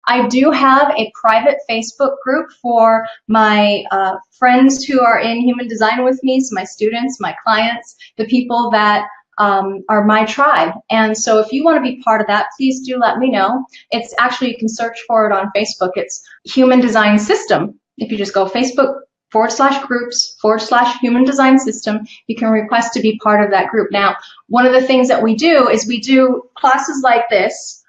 I do have a private Facebook group for my friends who are in human design with me, so my students, my clients, the people that are my tribe. And so if you want to be part of that, please do let me know. It's actually, you can search for it on Facebook. It's Human Design System. If you just go Facebook/groups/Human Design System, you can request to be part of that group. Now, one of the things that we do is we do classes like this,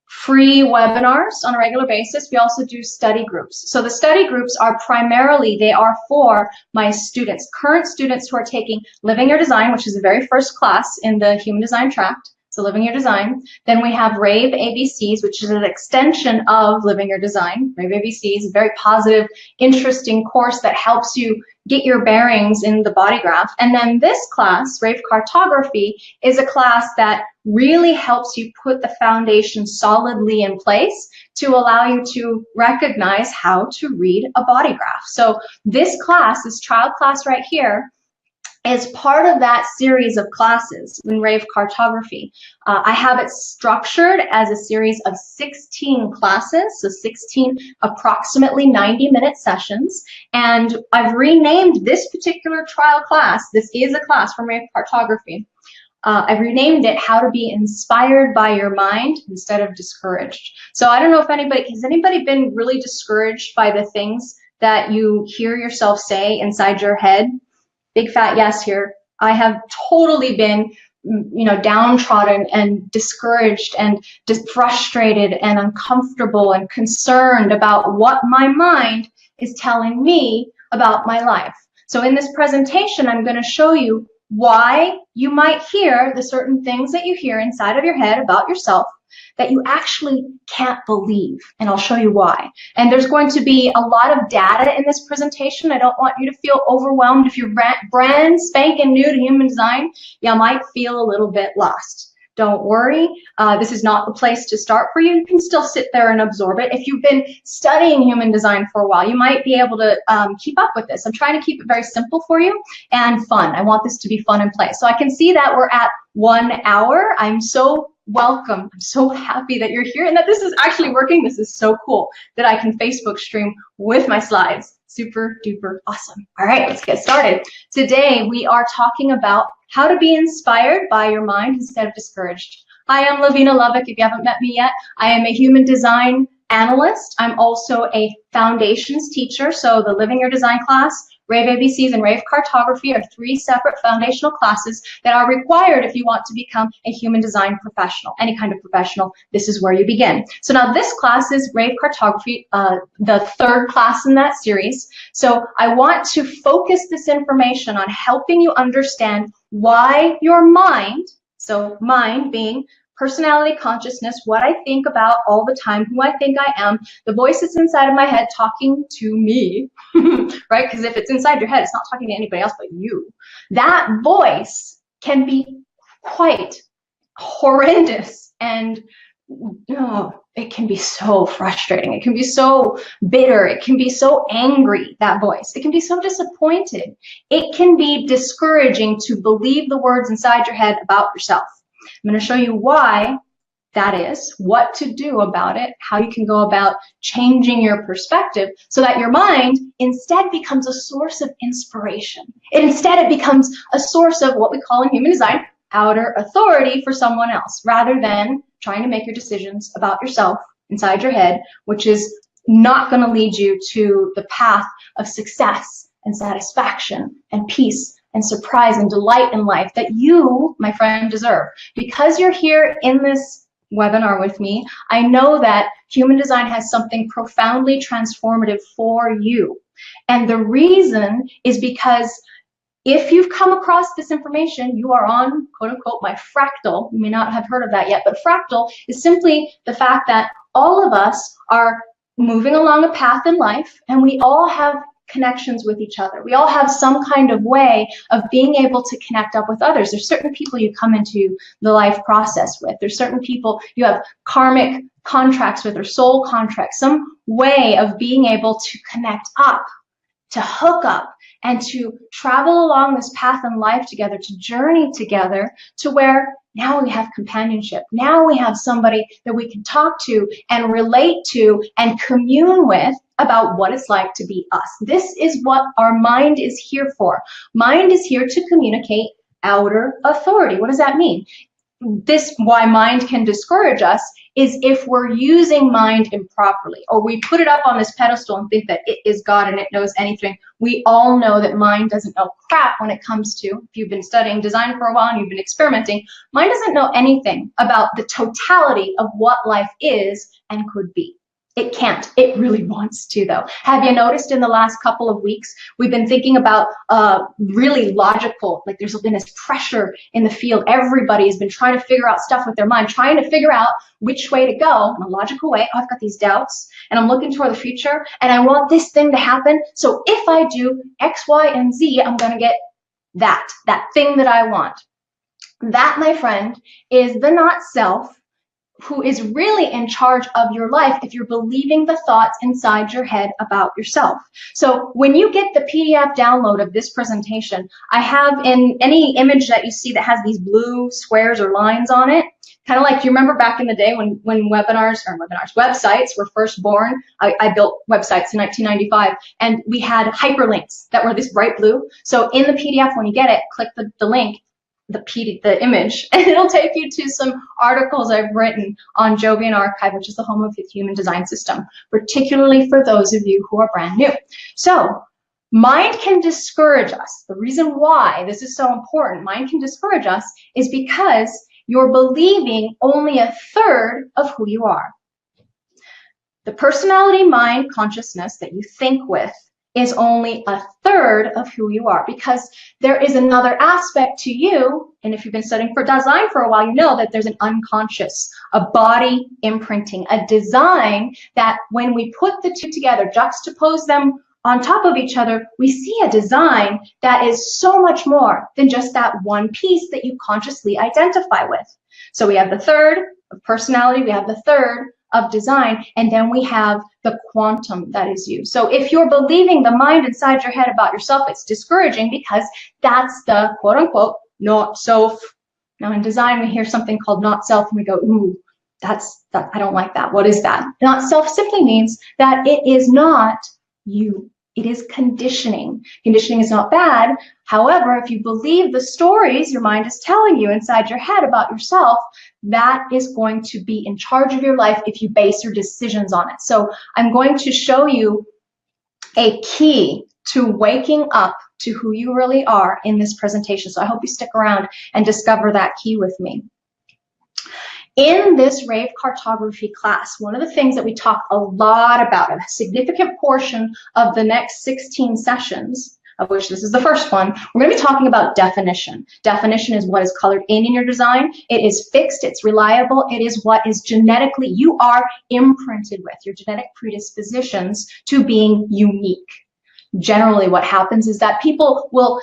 free webinars on a regular basis. We also do study groups. So the study groups are primarily, they are for my students, current students who are taking Living Your Design, which is the very first class in the Human Design tract. So Living Your Design. Then we have Rave ABCs, which is an extension of Living Your Design. Rave ABCs is a very positive, interesting course that helps you get your bearings in the body graph. And then this class, Rave Cartography, is a class that really helps you put the foundation solidly in place to allow you to recognize how to read a body graph. So this class, this trial class right here, is part of that series of classes in Rave Cartography. I have it structured as a series of 16 classes, so 16 approximately 90-minute sessions. And I've renamed this particular trial class, this is a class from Rave Cartography. I've renamed it How to Be Inspired by Your Mind Instead of Discouraged. So I don't know if has anybody been really discouraged by the things that you hear yourself say inside your head? Big fat yes here. I have totally been, downtrodden and discouraged and just frustrated and uncomfortable and concerned about what my mind is telling me about my life. So in this presentation, I'm going to show you why you might hear the certain things that you hear inside of your head about yourself that you actually can't believe, and I'll show you why. And there's going to be a lot of data in this presentation. I don't want you to feel overwhelmed. If you're brand spanking new to human design, you might feel a little bit lost. Don't worry, this is not the place to start for you. You can still sit there and absorb it. If you've been studying human design for a while, you might be able to keep up with this. I'm trying to keep it very simple for you and fun. I want this to be fun and play. So I can see that we're at 1 hour. I'm so welcome. I'm so happy that you're here and that this is actually working. This is so cool that I can Facebook stream with my slides. Super duper awesome. All right, let's get started. Today we are talking about how to be inspired by your mind instead of discouraged. Hi, I'm Laveena Lovick. If you haven't met me yet, I am a human design analyst. I'm also a foundations teacher. So the Living Your Design class, Rave ABCs, and Rave Cartography are 3 separate foundational classes that are required if you want to become a human design professional, any kind of professional. This is where you begin. So now this class is Rave Cartography, the 3rd class in that series. So I want to focus this information on helping you understand why your mind, so mind being personality, consciousness, what I think about all the time, who I think I am, the voice that's inside of my head talking to me, right? Because if it's inside your head, it's not talking to anybody else but you. That voice can be quite horrendous, and it can be so frustrating. It can be so bitter. It can be so angry, that voice. It can be so disappointed. It can be discouraging to believe the words inside your head about yourself. I'm going to show you why that is, what to do about it, how you can go about changing your perspective so that your mind instead becomes a source of inspiration. It becomes a source of what we call in human design outer authority for someone else, rather than trying to make your decisions about yourself inside your head, which is not going to lead you to the path of success and satisfaction and peace and surprise and delight in life that you, my friend, deserve. Because you're here in this webinar with me, I know that human design has something profoundly transformative for you. And the reason is because if you've come across this information, you are on, quote unquote, my fractal. You may not have heard of that yet, but fractal is simply the fact that all of us are moving along a path in life, and we all have connections with each other. We all have some kind of way of being able to connect up with others. There's certain people you come into the life process with. There's certain people you have karmic contracts with or soul contracts, some way of being able to connect up, to hook up, and to travel along this path in life together, to journey together to where Now we have companionship. Now we have somebody that we can talk to and relate to and commune with about what it's like to be us. This is what our mind is here for. Mind is here to communicate outer authority. What does that mean? This, why mind can discourage us, is if we're using mind improperly, or we put it up on this pedestal and think that it is God and it knows anything. We all know that mind doesn't know crap when it comes to, if you've been studying design for a while and you've been experimenting, mind doesn't know anything about the totality of what life is and could be. It can't. It really wants to, though. Have you noticed in the last couple of weeks, we've been thinking about really logical, like there's been this pressure in the field. Everybody has been trying to figure out stuff with their mind, trying to figure out which way to go in a logical way. Oh, I've got these doubts and I'm looking toward the future and I want this thing to happen. So if I do X, Y, and Z, I'm going to get that thing that I want. That, my friend, is the not self, who is really in charge of your life if you're believing the thoughts inside your head about yourself. So when you get the PDF download of this presentation, I have in any image that you see that has these blue squares or lines on it, kind of like, you remember back in the day when websites were first born. I built websites in 1995, and we had hyperlinks that were this bright blue. So in the PDF, when you get it, click the link, the image, and it'll take you to some articles I've written on Jovian Archive, which is the home of the human design system, particularly for those of you who are brand new. So mind can discourage us. The reason why this is so important, mind can discourage us, is because you're believing only a third of who you are. The personality, mind, consciousness that you think with is only a third of who you are, because there is another aspect to you. And if you've been studying for design for a while, you know that there's an unconscious, a body imprinting, a design that when we put the two together, juxtapose them on top of each other, we see a design that is so much more than just that one piece that you consciously identify with. So we have the third of personality, we have the third of design, and then we have the quantum that is you. So if you're believing the mind inside your head about yourself, it's discouraging, because that's the quote unquote not self. Now in design, we hear something called not self and we go, ooh, I don't like that. What is that? Not self simply means that it is not you. It is conditioning. Conditioning is not bad. However, if you believe the stories your mind is telling you inside your head about yourself, that is going to be in charge of your life if you base your decisions on it. So I'm going to show you a key to waking up to who you really are in this presentation. So I hope you stick around and discover that key with me. In this rave cartography class, one of the things that we talk a lot about, a significant portion of the next 16 sessions, of which this is the first one, we're going to be talking about definition. Definition is what is colored in your design. It is fixed, it's reliable, it is what is genetically, you are imprinted with, your genetic predispositions to being unique. Generally what happens is that people will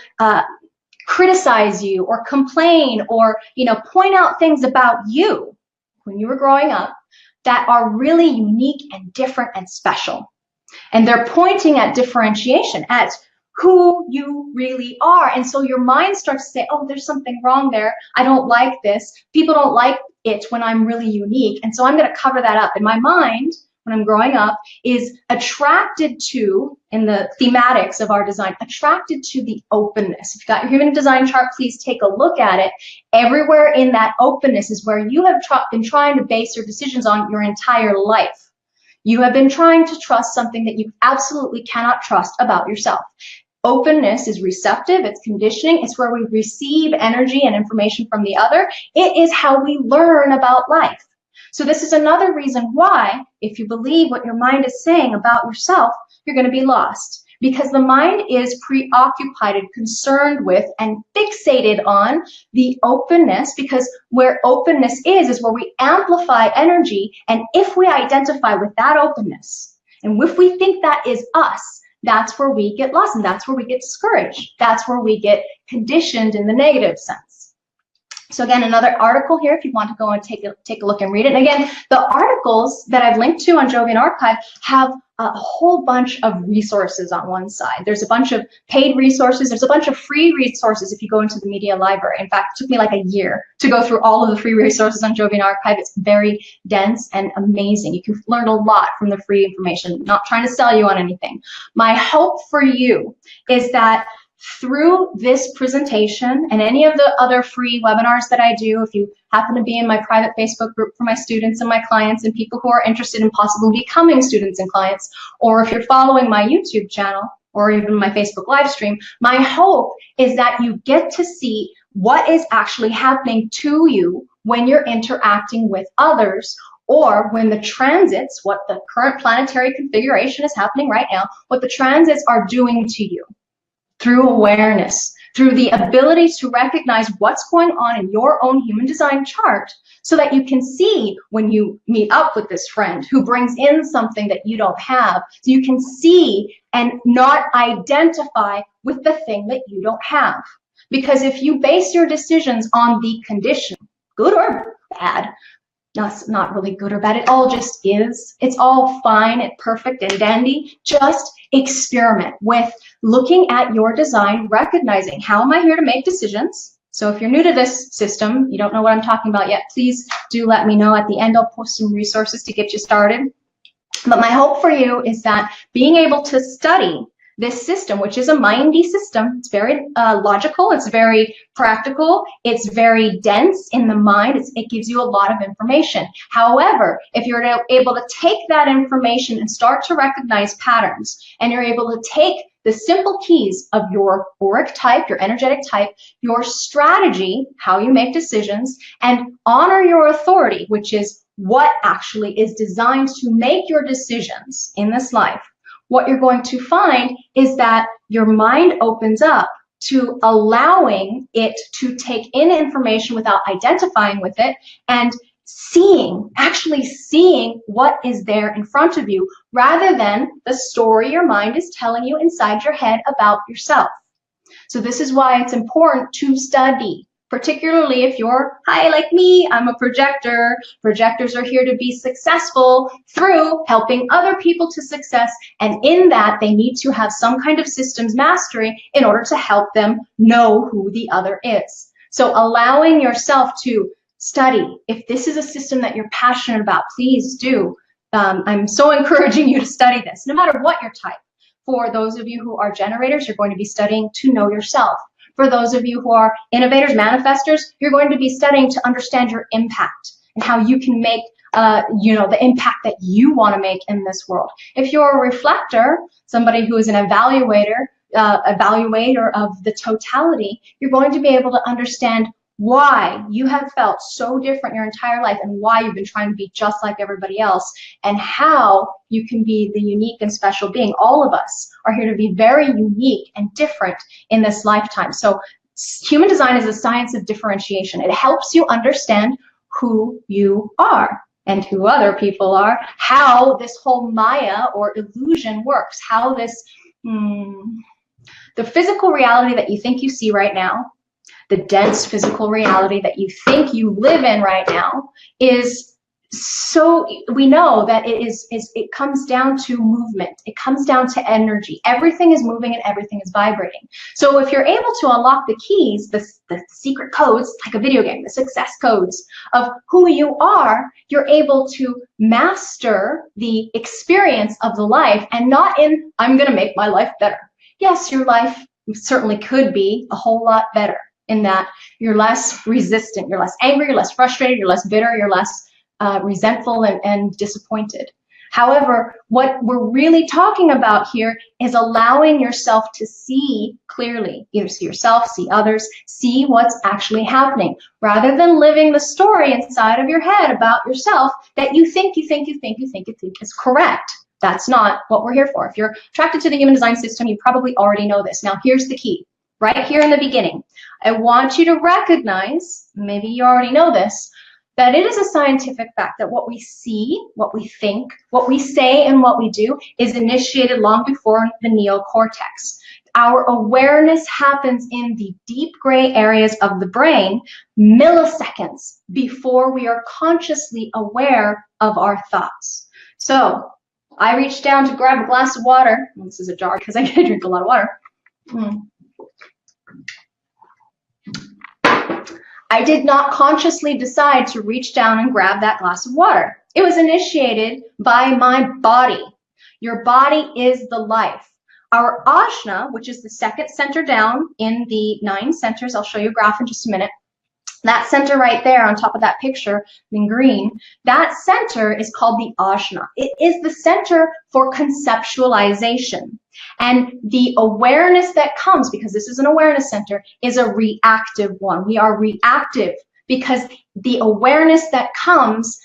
criticize you or complain or point out things about you when you were growing up that are really unique and different and special. And they're pointing at differentiation, at who you really are. And so your mind starts to say, oh, there's something wrong there. I don't like this. People don't like it when I'm really unique. And so I'm going to cover that up. And my mind, when I'm growing up, is attracted to, in the thematics of our design, attracted to the openness. If you've got your human design chart, please take a look at it. Everywhere in that openness is where you have been trying to base your decisions on your entire life. You have been trying to trust something that you absolutely cannot trust about yourself. Openness is receptive, it's conditioning, it's where we receive energy and information from the other. It is how we learn about life. So this is another reason why, if you believe what your mind is saying about yourself, you're going to be lost. Because the mind is preoccupied and concerned with and fixated on the openness, because where openness is where we amplify energy. And if we identify with that openness, and if we think that is us, that's where we get lost, and that's where we get discouraged. That's where we get conditioned in the negative sense. So again, another article here if you want to go and take a look and read it. And again, the articles that I've linked to on Jovian Archive have a whole bunch of resources on one side. There's a bunch of paid resources. There's a bunch of free resources if you go into the media library. In fact, it took me like a year to go through all of the free resources on Jovian Archive. It's very dense and amazing. You can learn a lot from the free information. I'm not trying to sell you on anything. My hope for you is that through this presentation and any of the other free webinars that I do, if you happen to be in my private Facebook group for my students and my clients and people who are interested in possibly becoming students and clients, or if you're following my YouTube channel or even my Facebook live stream, my hope is that you get to see what is actually happening to you when you're interacting with others, or when the transits, what the current planetary configuration is happening right now, what the transits are doing to you. Through awareness, through the ability to recognize what's going on in your own human design chart, so that you can see when you meet up with this friend who brings in something that you don't have, so you can see and not identify with the thing that you don't have. Because if you base your decisions on the condition, good or bad, not really good or bad, it all just is. It's all fine and perfect and dandy. Just experiment with looking at your design, recognizing how am I here to make decisions. So if you're new to this system, you don't know what I'm talking about yet, please do let me know. At the end, I'll post some resources to get you started. But my hope for you is that being able to study this system, which is a mindy system, it's very logical, it's very practical, it's very dense in the mind, it gives you a lot of information. However, if you're able to take that information and start to recognize patterns, and you're able to take the simple keys of your auric type, your energetic type, your strategy, how you make decisions, and honor your authority, which is what actually is designed to make your decisions in this life, what you're going to find is that your mind opens up to allowing it to take in information without identifying with it, and actually seeing what is there in front of you, rather than the story your mind is telling you inside your head about yourself. So this is why it's important to study, particularly if you're, hi, like me, I'm a projector. Projectors are here to be successful through helping other people to success. And in that, they need to have some kind of systems mastery in order to help them know who the other is. So allowing yourself to study. If this is a system that you're passionate about, please do. I'm so encouraging you to study this, no matter what your type. For those of you who are generators, you're going to be studying to know yourself. For those of you who are innovators, manifestors, you're going to be studying to understand your impact and how you can make the impact that you want to make in this world. If you're a reflector, somebody who is an evaluator of the totality, you're going to be able to understand why you have felt so different your entire life, and why you've been trying to be just like everybody else, and how you can be the unique and special being. All of us are here to be very unique and different in this lifetime. So human design is a science of differentiation. It helps you understand who you are and who other people are, how this whole Maya or illusion works, how this, the physical reality that you think you see right now, the dense physical reality that you think you live in right now, is so, we know that it comes down to movement. It comes down to energy. Everything is moving and everything is vibrating. So if you're able to unlock the keys, the secret codes, like a video game, the success codes of who you are, you're able to master the experience of the life, and not in, I'm going to make my life better. Yes, your life certainly could be a whole lot better, in that you're less resistant, you're less angry, you're less frustrated, you're less bitter, you're less resentful and disappointed. However, what we're really talking about here is allowing yourself to see clearly, either see yourself, see others, see what's actually happening, rather than living the story inside of your head about yourself that you think is correct. That's not what we're here for. If you're attracted to the human design system, you probably already know this. Now, here's the key. Right here in the beginning, I want you to recognize, maybe you already know this, that it is a scientific fact that what we see, what we think, what we say, and what we do is initiated long before the neocortex. our awareness happens in the deep gray areas of the brain milliseconds before we are consciously aware of our thoughts. So I reached down to grab a glass of water. Well, this is a jar because I drink a lot of water. I did not consciously decide to reach down and grab that glass of water. It was initiated by my body. Your body is the life. Our ajna, which is the second center down in the 9 centers, I'll show you a graph in just a minute. That center right there on top of that picture in green, that center is called the ajna. It is the center for conceptualization. And the awareness that comes, because this is an awareness center, is a reactive one. We are reactive because the awareness that comes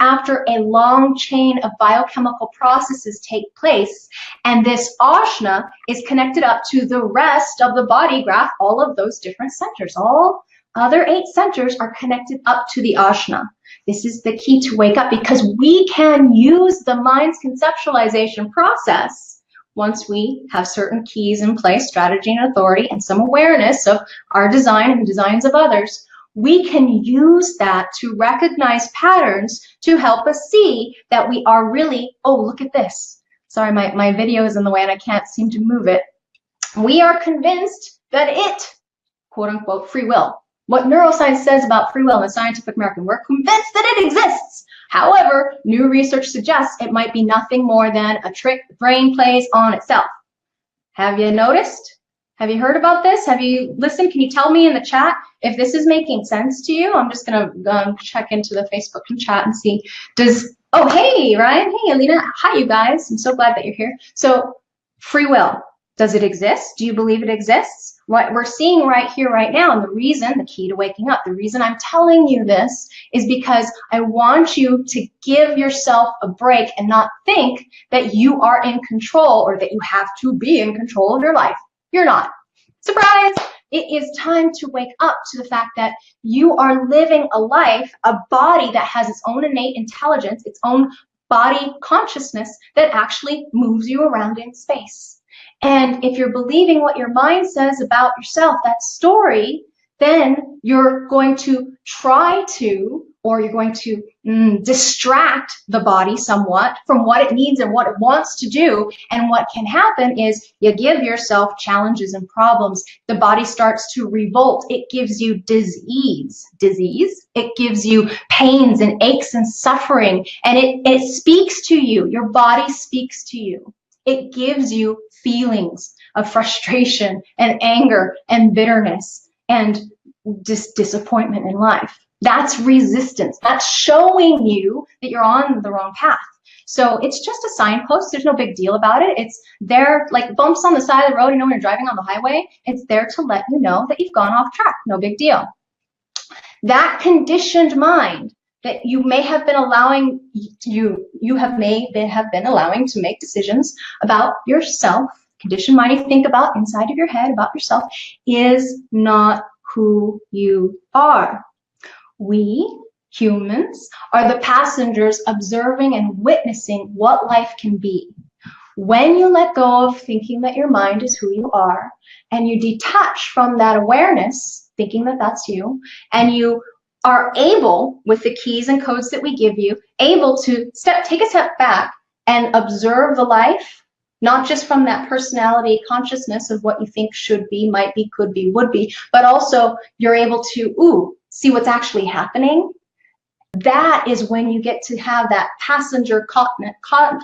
after a long chain of biochemical processes take place. And this ajna is connected up to the rest of the body graph, all of those different centers. All other 8 centers are connected up to the ajna. This is the key to wake up, because we can use the mind's conceptualization process once we have certain keys in place, strategy and authority, and some awareness of our design and the designs of others. We can use that to recognize patterns to help us see that we are really, oh, look at this. Sorry, my video is in the way and I can't seem to move it. We are convinced that it, quote unquote, free will. What neuroscience says about free will in the Scientific American, we're convinced that it exists. However, new research suggests it might be nothing more than a trick the brain plays on itself. Have you noticed? Have you heard about this? Have you listened? Can you tell me in the chat if this is making sense to you? I'm just going to check into the Facebook and chat and see. Oh, hey, Ryan. Hey, Alina. Hi, you guys. I'm so glad that you're here. So, free will. Does it exist? Do you believe it exists? What we're seeing right here, right now, and the reason, the key to waking up, the reason I'm telling you this is because I want you to give yourself a break and not think that you are in control or that you have to be in control of your life. You're not. Surprise! It is time to wake up to the fact that you are living a life, a body that has its own innate intelligence, its own body consciousness that actually moves you around in space. And if you're believing what your mind says about yourself, that story, then you're going to try to, or you're going to distract the body somewhat from what it needs and what it wants to do. And what can happen is you give yourself challenges and problems. The body starts to revolt. It gives you disease. It gives you pains and aches and suffering. And it speaks to you. Your body speaks to you. It gives you feelings of frustration and anger and bitterness and disappointment in life. That's resistance. That's showing you that you're on the wrong path. So it's just a signpost. There's no big deal about it. It's there like bumps on the side of the road, you know, when you're driving on the highway. It's there to let you know that you've gone off track. No big deal. That conditioned mind that you may have been allowing have been allowing to make decisions about yourself, conditioned mind you think about inside of your head about yourself, is not who you are. We humans are the passengers observing and witnessing what life can be. When you let go of thinking that your mind is who you are, and you detach from that awareness, thinking that that's you, and you are able, with the keys and codes that we give you, able to take a step back and observe the life, not just from that personality consciousness of what you think should be, might be, could be, would be, but also you're able to, see what's actually happening. That is when you get to have that passenger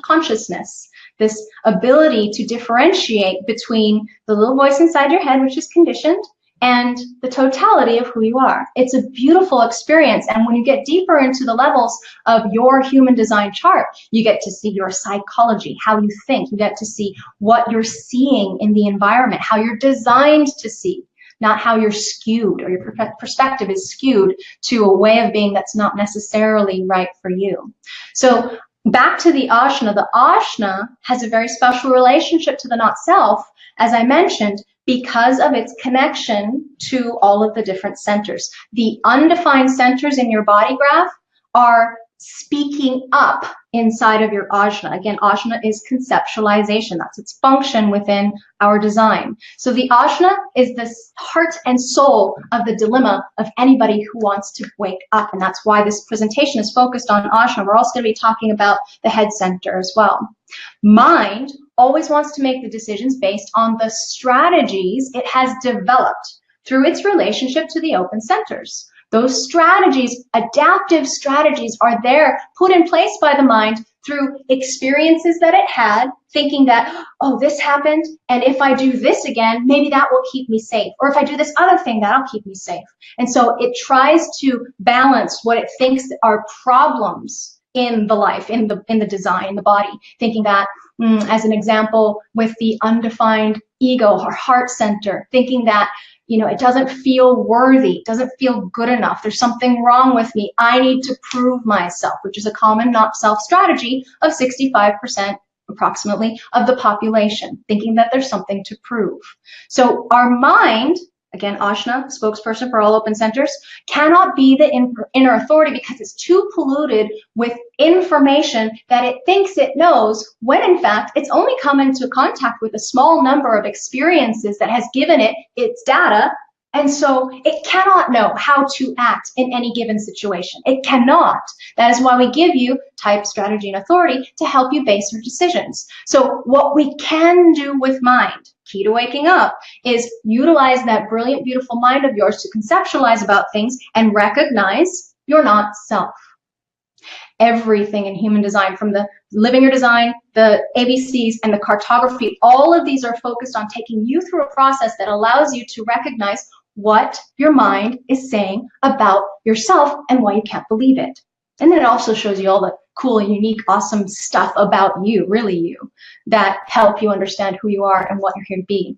consciousness, this ability to differentiate between the little voice inside your head, which is conditioned, and the totality of who you are. It's a beautiful experience. And when you get deeper into the levels of your human design chart, you get to see your psychology, how you think. You get to see what you're seeing in the environment, how you're designed to see, not how you're skewed, or your perspective is skewed to a way of being that's not necessarily right for you. So back to the ajna. The ajna has a very special relationship to the not self, as I mentioned, because of its connection to all of the different centers. The undefined centers in your body graph are speaking up inside of your ajna. Again, ajna is conceptualization. That's its function within our design. So the ajna is the heart and soul of the dilemma of anybody who wants to wake up. And that's why this presentation is focused on ajna. We're also going to be talking about the head center as well. Mind always wants to make the decisions based on the strategies it has developed through its relationship to the open centers. Those strategies, adaptive strategies, are there, put in place by the mind through experiences that it had, thinking that, oh, this happened, and if I do this again, maybe that will keep me safe. Or if I do this other thing, that'll keep me safe. And so it tries to balance what it thinks are problems in the life, in the design, in the body, thinking that, as an example, with the undefined ego or heart center, thinking that, it doesn't feel worthy, it doesn't feel good enough, there's something wrong with me, I need to prove myself, which is a common not self strategy of 65% approximately of the population, thinking that there's something to prove. So our mind, again, Ashna, spokesperson for all open centers, cannot be the inner authority because it's too polluted with information that it thinks it knows, when in fact it's only come into contact with a small number of experiences that has given it its data. And so it cannot know how to act in any given situation. It cannot. That is why we give you type, strategy, and authority to help you base your decisions. So what we can do with mind, key to waking up, is utilize that brilliant, beautiful mind of yours to conceptualize about things and recognize you're not self. Everything in human design, from the living your design, the ABCs, and the cartography, all of these are focused on taking you through a process that allows you to recognize what your mind is saying about yourself and why you can't believe it. And then it also shows you all the cool, unique, awesome stuff about you, really you, that help you understand who you are and what you're here to be.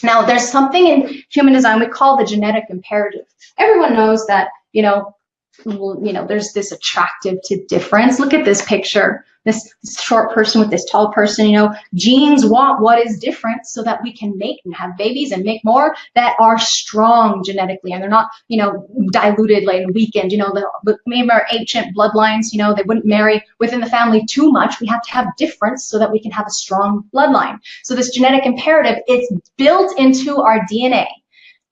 Now, there's something in human design we call the genetic imperative. Everyone knows that, there's this attractive to difference. Look at this picture, this short person with this tall person, genes want what is different so that we can mate and have babies and make more that are strong genetically, and they're not, diluted, like, and weakened. Maybe our ancient bloodlines, they wouldn't marry within the family too much. We have to have difference so that we can have a strong bloodline. So this genetic imperative, it's built into our DNA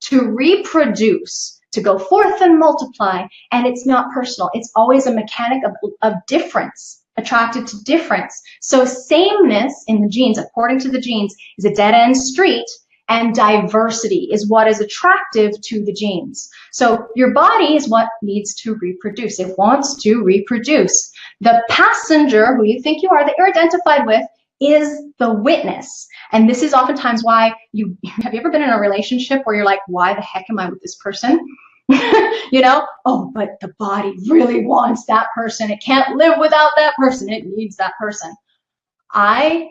to reproduce, to go forth and multiply, and it's not personal. It's always a mechanic of difference, attracted to difference. So sameness in the genes, according to the genes, is a dead-end street, and diversity is what is attractive to the genes. So your body is what needs to reproduce. It wants to reproduce. The passenger, who you think you are, that you're identified with, is the witness. And this is oftentimes why have you ever been in a relationship where you're like, why the heck am I with this person? Oh, but the body really wants that person. It can't live without that person. It needs that person. I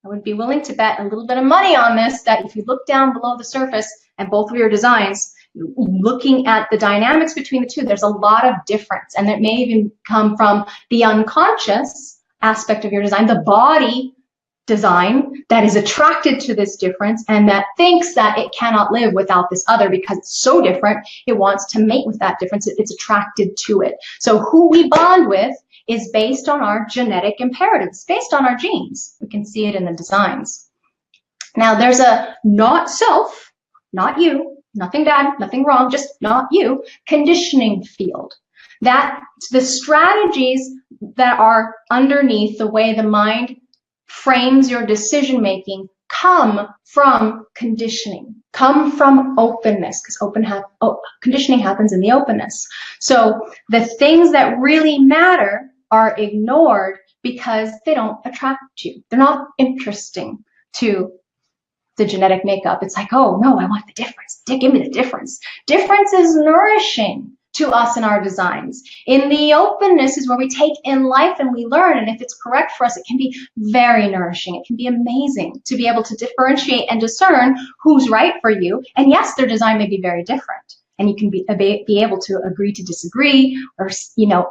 would be willing to bet a little bit of money on this, that if you look down below the surface and both of your designs, looking at the dynamics between the two, there's a lot of difference. And it may even come from the unconscious aspect of your design, the body design that is attracted to this difference and that thinks that it cannot live without this other because it's so different. It wants to mate with that difference. It's attracted to it. So who we bond with is based on our genetic imperatives, based on our genes. We can see it in the designs. Now there's a not self, not you, nothing bad, nothing wrong, just not you, conditioning field. That the strategies that are underneath the way the mind frames your decision making come from conditioning, come from openness, because conditioning happens in the openness. So the things that really matter are ignored because they don't attract you. They're not interesting to the genetic makeup. It's like, oh no, I want the difference. Give me the difference. Difference is nourishing to us in our designs. In the openness is where we take in life and we learn, and if it's correct for us, it can be very nourishing. It can be amazing to be able to differentiate and discern who's right for you. And yes, their design may be very different, and you can be able to agree to disagree, or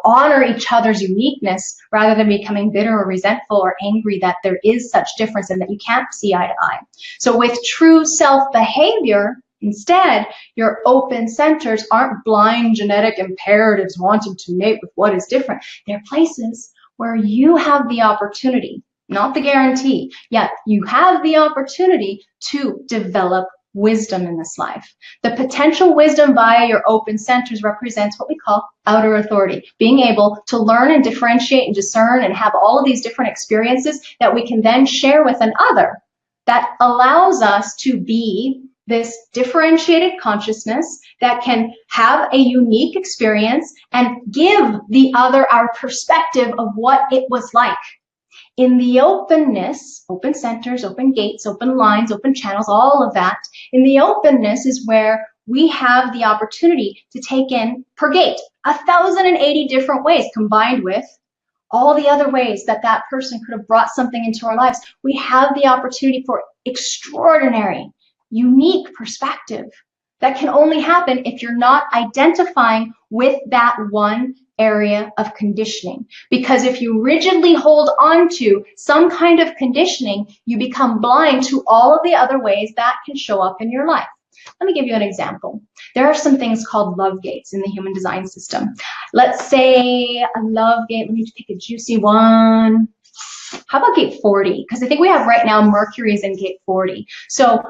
honor each other's uniqueness rather than becoming bitter or resentful or angry that there is such difference and that you can't see eye to eye. So with true self behavior, Instead, your open centers aren't blind genetic imperatives wanting to mate with what is different. They're places where you have the opportunity, not the guarantee, yet you have the opportunity to develop wisdom in this life. The potential wisdom via your open centers represents what we call outer authority, being able to learn and differentiate and discern and have all of these different experiences that we can then share with another. That allows us to be this differentiated consciousness that can have a unique experience and give the other our perspective of what it was like. In the openness, open centers, open gates, open lines, open channels, all of that, in the openness is where we have the opportunity to take in, per gate, 1,080 different ways, combined with all the other ways that that person could have brought something into our lives. We have the opportunity for extraordinary, unique perspective that can only happen if you're not identifying with that one area of conditioning. Because if you rigidly hold on to some kind of conditioning, you become blind to all of the other ways that can show up in your life. Let me give you an example. There are some things called love gates in the human design system. Let's say a love gate, let me pick a juicy one. How about gate 40? Because I think we have right now Mercury is in gate 40. So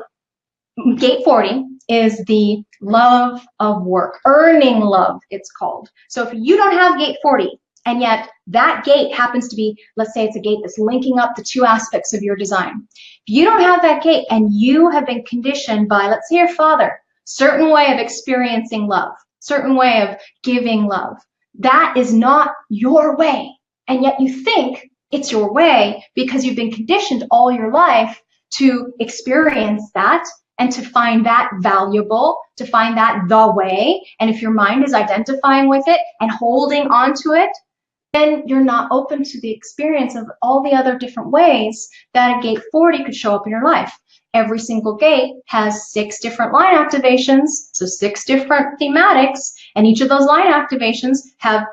gate 40 is the love of work, earning love, it's called. So if you don't have gate 40, and yet that gate happens to be, let's say it's a gate that's linking up the two aspects of your design. If you don't have that gate and you have been conditioned by, let's say your father, certain way of experiencing love, certain way of giving love, that is not your way. And yet you think it's your way because you've been conditioned all your life to experience that and to find that valuable, to find that the way. And if your mind is identifying with it and holding on to it, then you're not open to the experience of all the other different ways that a gate 40 could show up in your life. Every single gate has 6 different line activations, so 6 different thematics, and each of those line activations have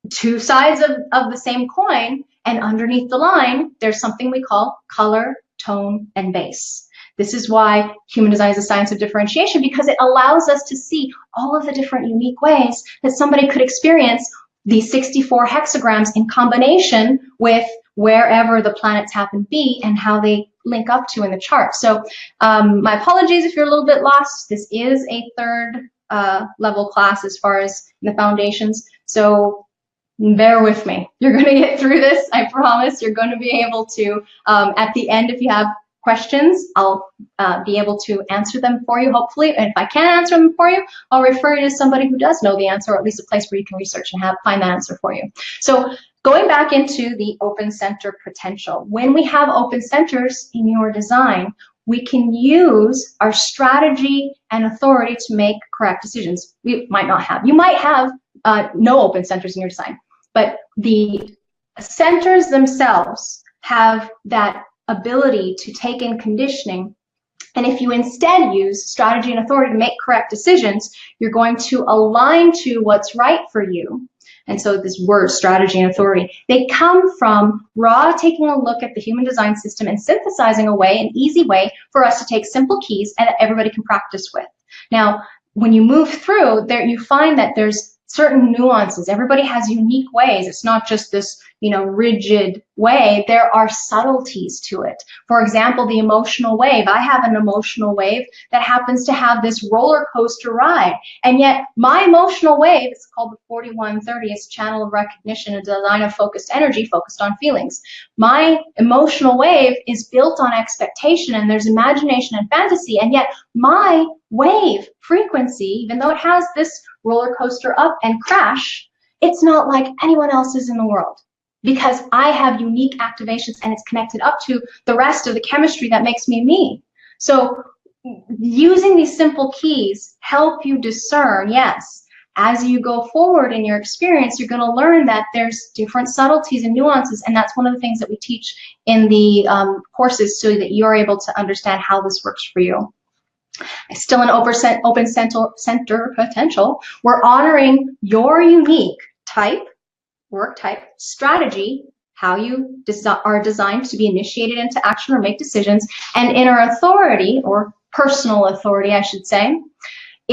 2 sides of the same coin, and underneath the line, there's something we call color, tone, and base. This is why human design is a science of differentiation, because it allows us to see all of the different unique ways that somebody could experience these 64 hexagrams in combination with wherever the planets happen to be and how they link up to in the chart. So my apologies if you're a little bit lost. This is a 3rd level class as far as the foundations. So bear with me. You're going to get through this. I promise. You're going to be able to, at the end, if you have questions, I'll be able to answer them for you, hopefully. And if I can't answer them for you, I'll refer you to somebody who does know the answer, or at least a place where you can research and find the answer for you. So going back into the open center potential, when we have open centers in your design, we can use our strategy and authority to make correct decisions. We might not have. You might have no open centers in your design, but the centers themselves have that ability to take in conditioning. And if you instead use strategy and authority to make correct decisions, you're going to align to what's right for you. And so this word, strategy and authority, they come from taking a look at the human design system and synthesizing a way, an easy way for us to take simple keys and that everybody can practice with. Now, when you move through there, you find that there's certain nuances. Everybody has unique ways. It's not just this, rigid way. There are subtleties to it. For example, the emotional wave. I have an emotional wave that happens to have this roller coaster ride. And yet my emotional wave is called the 4130. It's channel of recognition, a design of focused energy focused on feelings. My emotional wave is built on expectation, and there's imagination and fantasy. And yet my wave frequency, even though it has this roller coaster up and crash, it's not like anyone else's in the world, because I have unique activations and it's connected up to the rest of the chemistry that makes me me. So using these simple keys help you discern, yes, as you go forward in your experience, you're going to learn that there's different subtleties and nuances, and that's one of the things that we teach in the courses, so that you're able to understand how this works for you. Still an open center potential. We're honoring your unique type, work type, strategy, how you are designed to be initiated into action or make decisions, and inner authority, or personal authority, I should say.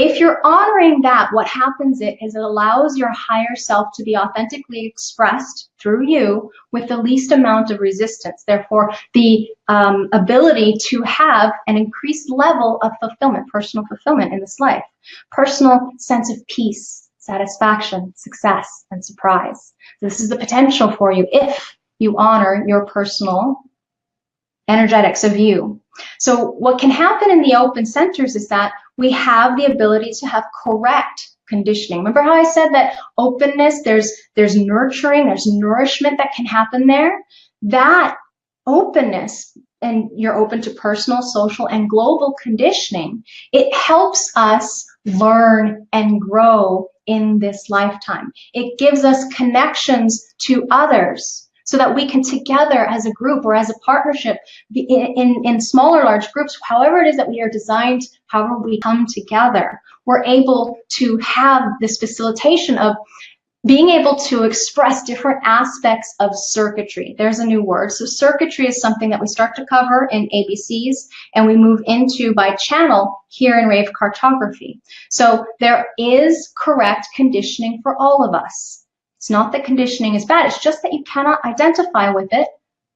If you're honoring that, what happens is it allows your higher self to be authentically expressed through you with the least amount of resistance. Therefore, the ability to have an increased level of fulfillment, personal fulfillment in this life, personal sense of peace, satisfaction, success, and surprise. This is the potential for you if you honor your personal energetics of you. So what can happen in the open centers is that we have the ability to have correct conditioning. Remember how I said that openness, there's nurturing, there's nourishment that can happen there? That openness, and you're open to personal, social, and global conditioning, it helps us learn and grow in this lifetime. It gives us connections to others so that we can together as a group or as a partnership in smaller, large groups, however it is that we are designed, however we come together, we're able to have this facilitation of being able to express different aspects of circuitry. There's a new word. So circuitry is something that we start to cover in ABCs and we move into by channel here in Rave Cartography. So there is correct conditioning for all of us. It's not that conditioning is bad, it's just that you cannot identify with it,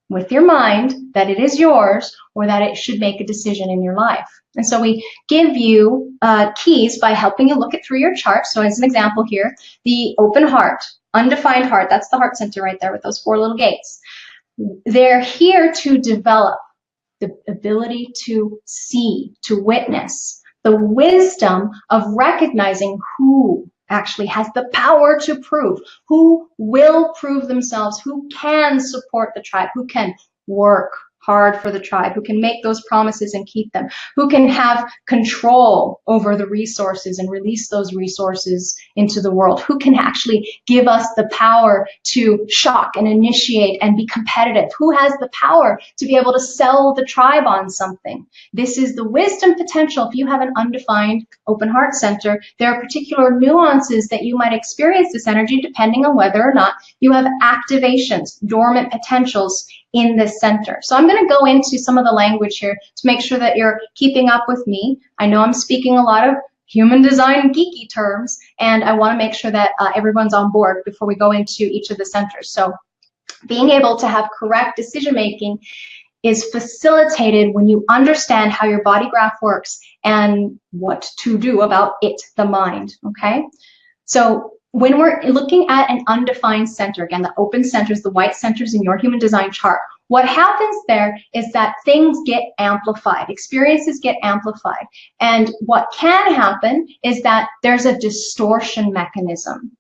with your mind, that it is yours or that it should make a decision in your life. And so we give you keys by helping you look it through your chart. So as an example here, the open heart, undefined heart, that's the heart center right there with those 4 little gates. They're here to develop the ability to see, to witness, the wisdom of recognizing who actually has the power to prove, who will prove themselves, who can support the tribe, who can work hard for the tribe, who can make those promises and keep them, who can have control over the resources and release those resources into the world, who can actually give us the power to shock and initiate and be competitive, who has the power to be able to sell the tribe on something. This is the wisdom potential. If you have an undefined open heart center, there are particular nuances that you might experience this energy depending on whether or not you have activations, dormant potentials in this center. So I'm going to go into some of the language here to make sure that you're keeping up with me. I know I'm speaking a lot of human design geeky terms, and I want to make sure that everyone's on board before we go into each of the centers. So being able to have correct decision making is facilitated when you understand how your body graph works and what to do about it, the mind, okay? So when we're looking at an undefined center, again, the open centers, the white centers in your human design chart, what happens there is that things get amplified, experiences get amplified. And what can happen is that there's a distortion mechanism.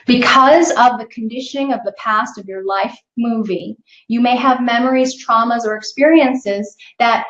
Because of the conditioning of the past of your life movie, you may have memories, traumas, or experiences that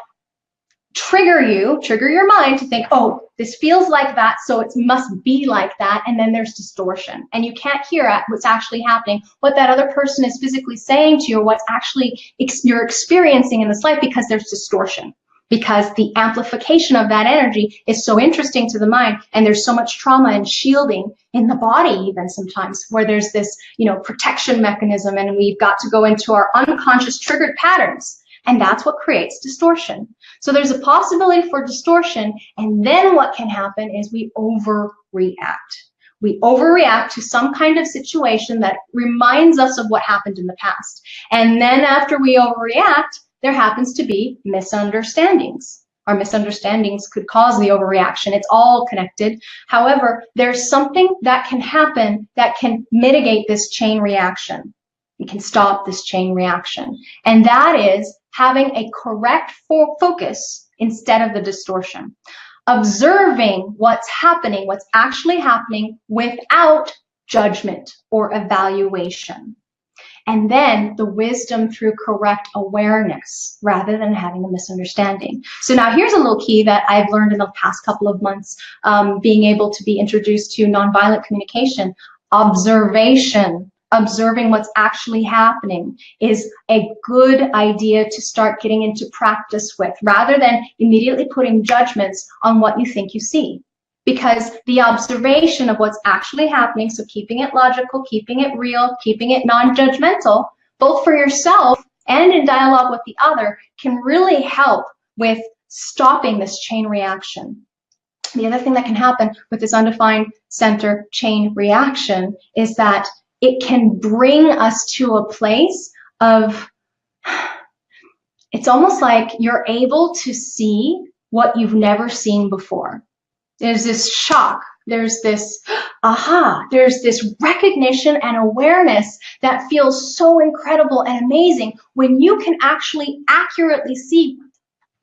trigger your mind to think, oh, this feels like that, so it must be like that, and then there's distortion. And you can't hear what's actually happening, what that other person is physically saying to you, or what's actually you're experiencing in this life, because there's distortion. Because the amplification of that energy is so interesting to the mind, and there's so much trauma and shielding in the body even sometimes, where there's this, protection mechanism, and we've got to go into our unconscious triggered patterns. And that's what creates distortion. So there's a possibility for distortion, and then what can happen is we overreact. We overreact to some kind of situation that reminds us of what happened in the past. And then after we overreact, there happens to be misunderstandings. Our misunderstandings could cause the overreaction. It's all connected. However, there's something that can happen that can mitigate this chain reaction. We can stop this chain reaction. And that is having a correct focus instead of the distortion. Observing what's happening, what's actually happening without judgment or evaluation. And then the wisdom through correct awareness rather than having a misunderstanding. So now here's a little key that I've learned in the past couple of months, being able to be introduced to nonviolent communication. Observation. Observing what's actually happening is a good idea to start getting into practice with, rather than immediately putting judgments on what you think you see. Because the observation of what's actually happening, so keeping it logical, keeping it real, keeping it non-judgmental, both for yourself and in dialogue with the other, can really help with stopping this chain reaction. The other thing that can happen with this undefined center chain reaction is that it can bring us to a place of, it's almost like you're able to see what you've never seen before. There's this shock, there's this aha, there's this recognition and awareness that feels so incredible and amazing when you can actually accurately see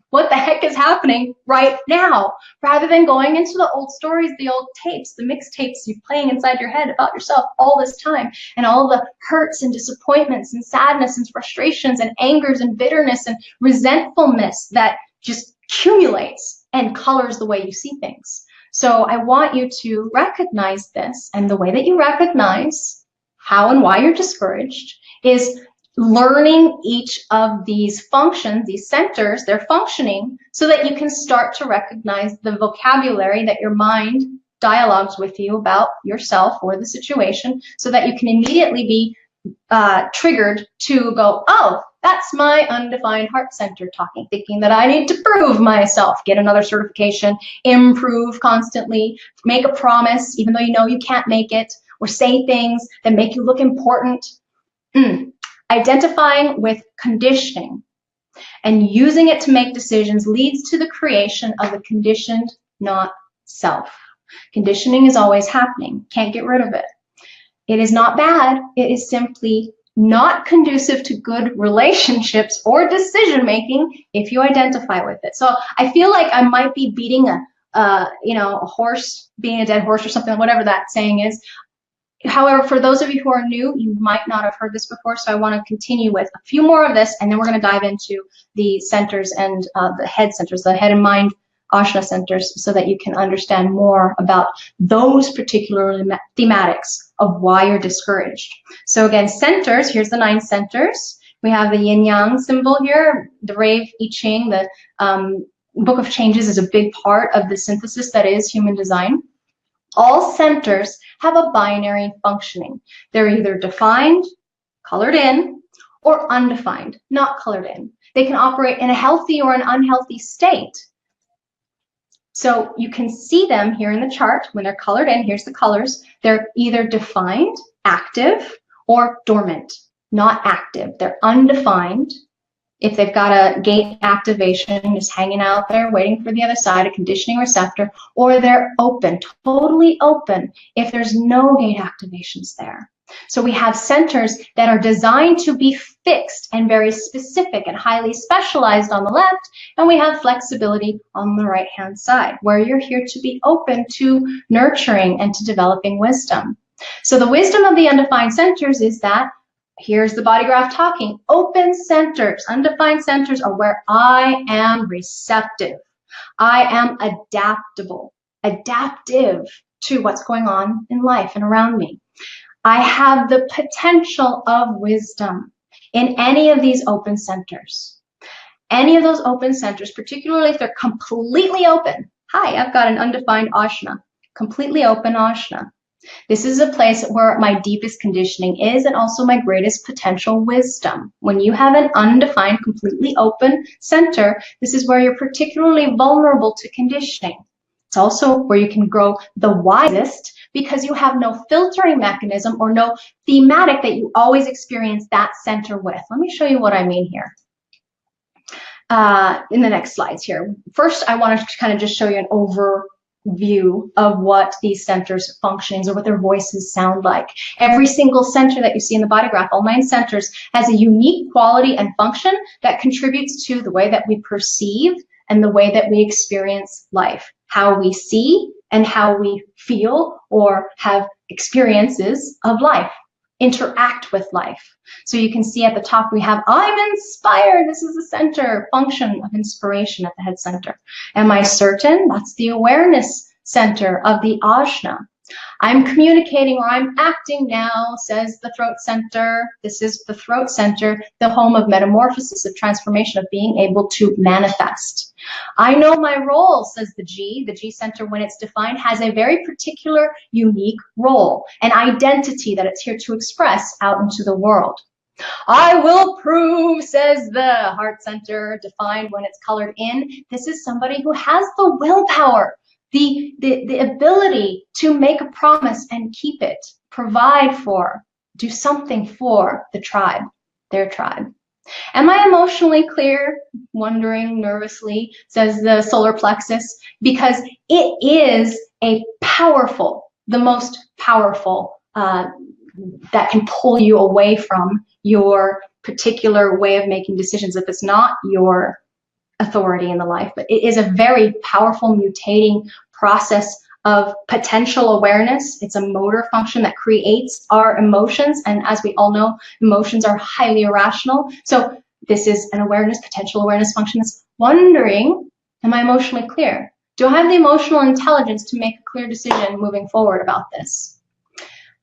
what the heck is happening right now, rather than going into the old stories, the old tapes, the mixtapes you're playing inside your head about yourself all this time, and all the hurts and disappointments and sadness and frustrations and angers and bitterness and resentfulness that just accumulates and colors the way you see things. So I want you to recognize this, and the way that you recognize how and why you're discouraged is learning each of these functions, these centers, their functioning, so that you can start to recognize the vocabulary that your mind dialogues with you about yourself or the situation, so that you can immediately be triggered to go, oh, that's my undefined heart center talking, thinking that I need to prove myself, get another certification, improve constantly, make a promise, even though you know you can't make it, or say things that make you look important. Identifying with conditioning and using it to make decisions leads to the creation of the conditioned not self. Conditioning is always happening. Can't get rid of it. It is not bad. It is simply not conducive to good relationships or decision making if you identify with it. So I feel like I might be beating a horse, being a dead horse or something, whatever that saying is. However, for those of you who are new, you might not have heard this before, so I want to continue with a few more of this, and then we're going to dive into the centers and the head centers, the head and mind Ashna centers, so that you can understand more about those particular thematics of why you're discouraged. So again, centers, here's the 9 centers. We have the yin-yang symbol here, the Rave I Ching, the Book of Changes is a big part of the synthesis that is human design. All centers have a binary functioning. They're either defined, colored in, or undefined, not colored in. They can operate in a healthy or an unhealthy state. So you can see them here in the chart when they're colored in. Here's the colors. They're either defined, active, or dormant, not active. They're undefined. If they've got a gate activation, just hanging out there waiting for the other side, a conditioning receptor, or they're open, totally open if there's no gate activations there. So we have centers that are designed to be fixed and very specific and highly specialized on the left, and we have flexibility on the right-hand side, where you're here to be open to nurturing and to developing wisdom. So the wisdom of the undefined centers is that here's the body graph talking. Open centers, undefined centers are where I am receptive. I am adaptable, adaptive to what's going on in life and around me. I have the potential of wisdom in any of these open centers. Any of those open centers, particularly if they're completely open. Hi, I've got an undefined Ashna, completely open Ashna. This is a place where my deepest conditioning is, and also my greatest potential wisdom. When you have an undefined, completely open center, this is where you're particularly vulnerable to conditioning. It's also where you can grow the wisest because you have no filtering mechanism or no thematic that you always experience that center with. Let me show you what I mean here. In the next slides here. First, I want to kind of just show you an overview of what these centers' functionings or what their voices sound like. Every single center that you see in the body graph, all 9 centers, has a unique quality and function that contributes to the way that we perceive and the way that we experience life, how we see and how we feel or have experiences of life, interact with life. So you can see at the top we have I'm inspired. This is the center function of inspiration at the head center. Am I certain? That's the awareness center of the Ajna. I'm communicating or I'm acting now, says the throat center. This is the throat center, the home of metamorphosis, of transformation, of being able to manifest. I know my role, says the G. The G center, when it's defined, has a very particular, unique role, an identity that it's here to express out into the world. I will prove, says the heart center, defined when it's colored in. This is somebody who has the willpower, the ability to make a promise and keep it, provide for, do something for the tribe, their tribe. Am I emotionally clear? Wondering nervously, says the solar plexus, because it is a powerful, the most powerful that can pull you away from your particular way of making decisions if it's not your authority in the life. But it is a very powerful mutating process of potential awareness. It's a motor function that creates our emotions, and as we all know, emotions are highly irrational. So this is an awareness, potential awareness function that's wondering, am I emotionally clear? Do I have the emotional intelligence to make a clear decision moving forward about this?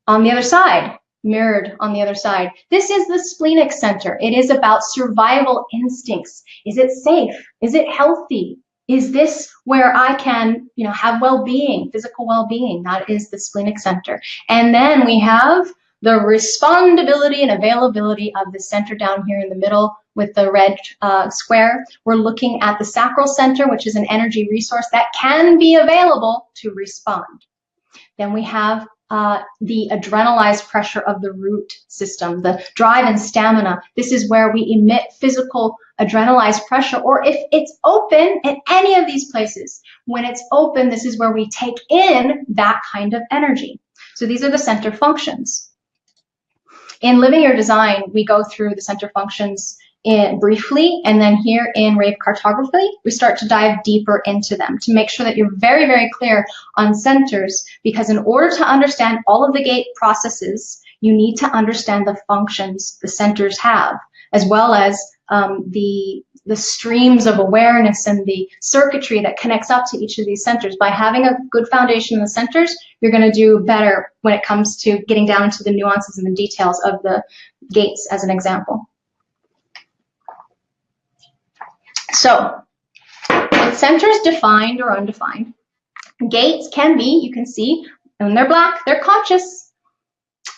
On the other side, mirrored on the other side, this is the splenic center. It is about survival instincts. Is it safe? Is it healthy? Is this where I can, have well-being, physical well-being? That is the splenic center. And then we have the respondability and availability of the center down here in the middle with the red square. We're looking at the sacral center, which is an energy resource that can be available to respond. Then we have the adrenalized pressure of the root system, the drive and stamina. This is where we emit physical adrenalized pressure, or if it's open in any of these places, when it's open, this is where we take in that kind of energy. So these are the center functions. In Living Your Design, we go through the center functions briefly, and then here in Rave Cartography, we start to dive deeper into them to make sure that you're very, very clear on centers, because in order to understand all of the gate processes, you need to understand the functions the centers have, as well as the streams of awareness and the circuitry that connects up to each of these centers. By having a good foundation in the centers, you're going to do better when it comes to getting down into the nuances and the details of the gates, as an example. So, with centers defined or undefined, gates can be, you can see, when they're black, they're conscious.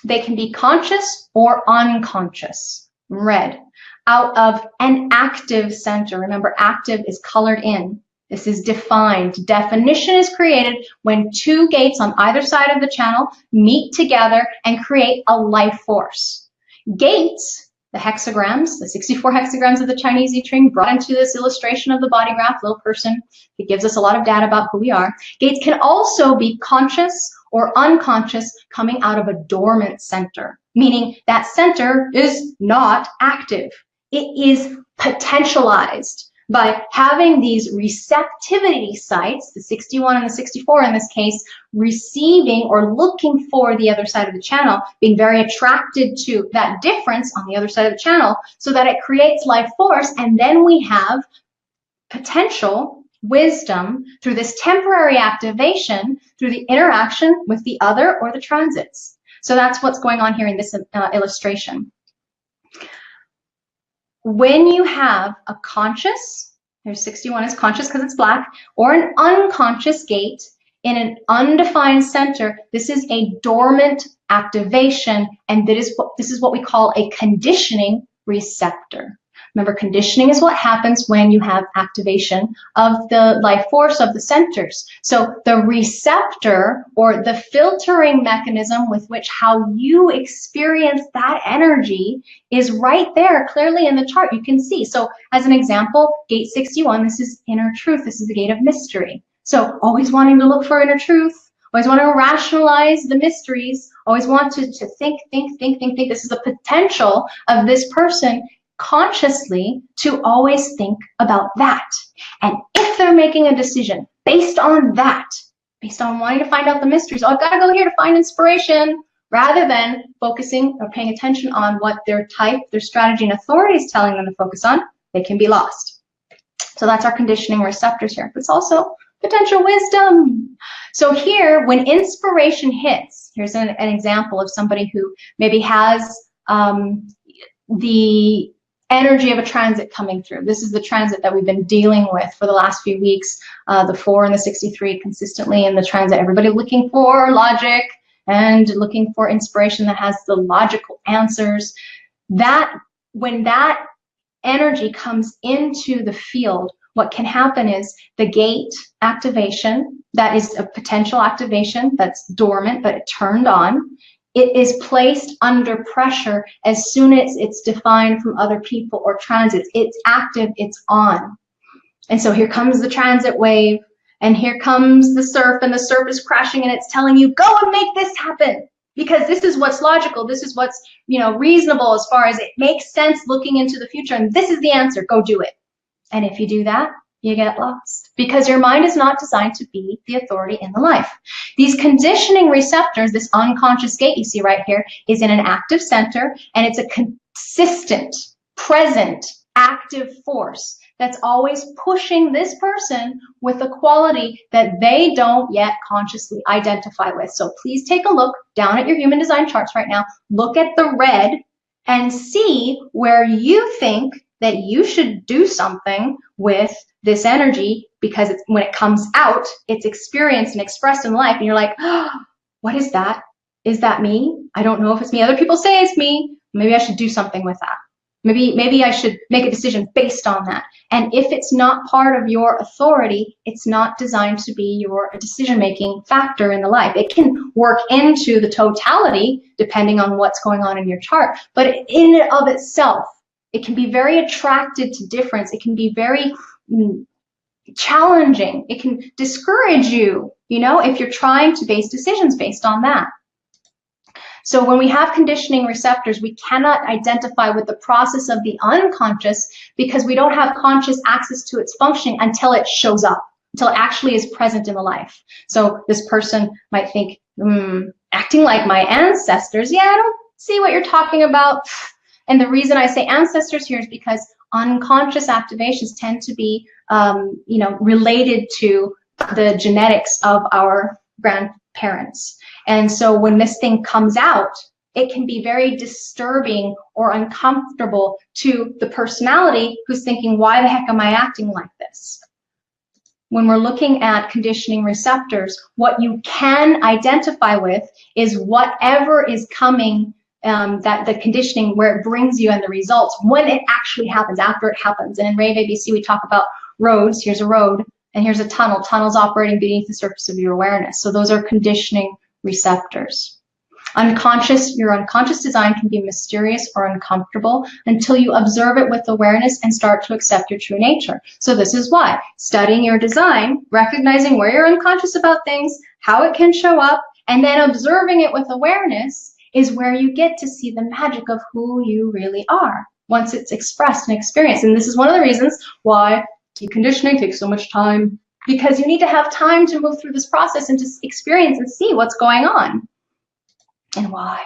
They can be conscious or unconscious, red, out of an active center. Remember, active is colored in. This is defined. Definition is created when two gates on either side of the channel meet together and create a life force. Gates, the hexagrams, the 64 hexagrams of the Chinese I Ching brought into this illustration of the body graph, little person, it gives us a lot of data about who we are. Gates can also be conscious or unconscious, coming out of a dormant center, meaning that center is not active. It is potentialized by having these receptivity sites, the 61 and the 64 in this case, receiving or looking for the other side of the channel, being very attracted to that difference on the other side of the channel, so that it creates life force. And then we have potential wisdom through this temporary activation through the interaction with the other or the transits. So that's what's going on here in this illustration. When you have a conscious, here's 61 is conscious because it's black, or an unconscious gate in an undefined center, this is a dormant activation, and this is what we call a conditioning receptor. Remember, conditioning is what happens when you have activation of the life force of the centers. So the receptor, or the filtering mechanism with which how you experience that energy, is right there clearly in the chart. You can see. So as an example, gate 61, this is inner truth. This is the gate of mystery. So always wanting to look for inner truth, always want to rationalize the mysteries, always want to think. This is the potential of this person consciously to always think about that. And if they're making a decision based on that, based on wanting to find out the mysteries, oh, I've got to go here to find inspiration, rather than focusing or paying attention on what their type, their strategy, and authority is telling them to focus on, they can be lost. So that's our conditioning receptors here. But it's also potential wisdom. So here, when inspiration hits, here's an example of somebody who maybe has the energy of a transit coming through. This is the transit that we've been dealing with for the last few weeks, the 4 and the 63 consistently in the transit. Everybody looking for logic and looking for inspiration that has the logical answers. That when that energy energy comes into the field, what can happen is the gate activation, that is a potential activation that's dormant, but it turned on. It is placed under pressure as soon as it's defined from other people or transits. It's active, it's on. And so here comes the transit wave, and here comes the surf, and the surf is crashing, and it's telling you, go and make this happen. Because this is what's logical, this is what's, you know, reasonable as far as it makes sense looking into the future, and this is the answer, go do it. And if you do that, you get lost because your mind is not designed to be the authority in the life. These conditioning receptors, this unconscious gate you see right here, is in an active center, and it's a consistent, present, active force that's always pushing this person with a quality that they don't yet consciously identify with. So please take a look down at your human design charts right now. Look at the red and see where you think that you should do something with this energy, because it's, when it comes out, it's experienced and expressed in life, and you're like, oh, what is that? Is that me? I don't know if it's me. Other people say it's me. Maybe I should do something with that. Maybe I should make a decision based on that. And if it's not part of your authority, it's not designed to be your decision-making factor in the life. It can work into the totality depending on what's going on in your chart, but in and of itself, it can be very attracted to difference. It can be very challenging. It can discourage you, you know, if you're trying to base decisions based on that. So when we have conditioning receptors, we cannot identify with the process of the unconscious because we don't have conscious access to its functioning until it shows up, until it actually is present in the life. So this person might think, acting like my ancestors, yeah, I don't see what you're talking about. And the reason I say ancestors here is because unconscious activations tend to be, you know, related to the genetics of our grandparents. And so when this thing comes out, it can be very disturbing or uncomfortable to the personality who's thinking, why the heck am I acting like this? When we're looking at conditioning receptors, what you can identify with is whatever is coming, that the conditioning where it brings you and the results when it actually happens, after it happens. And in Rave ABC, we talk about roads. Here's a road and here's a tunnel. Tunnel's operating beneath the surface of your awareness. So those are conditioning receptors. Your unconscious design can be mysterious or uncomfortable until you observe it with awareness and start to accept your true nature. So this is why studying your design, recognizing where you're unconscious about things, how it can show up, and then observing it with awareness is where you get to see the magic of who you really are once it's expressed and experienced. And this is one of the reasons why deconditioning takes so much time, because you need to have time to move through this process and to experience and see what's going on. And why?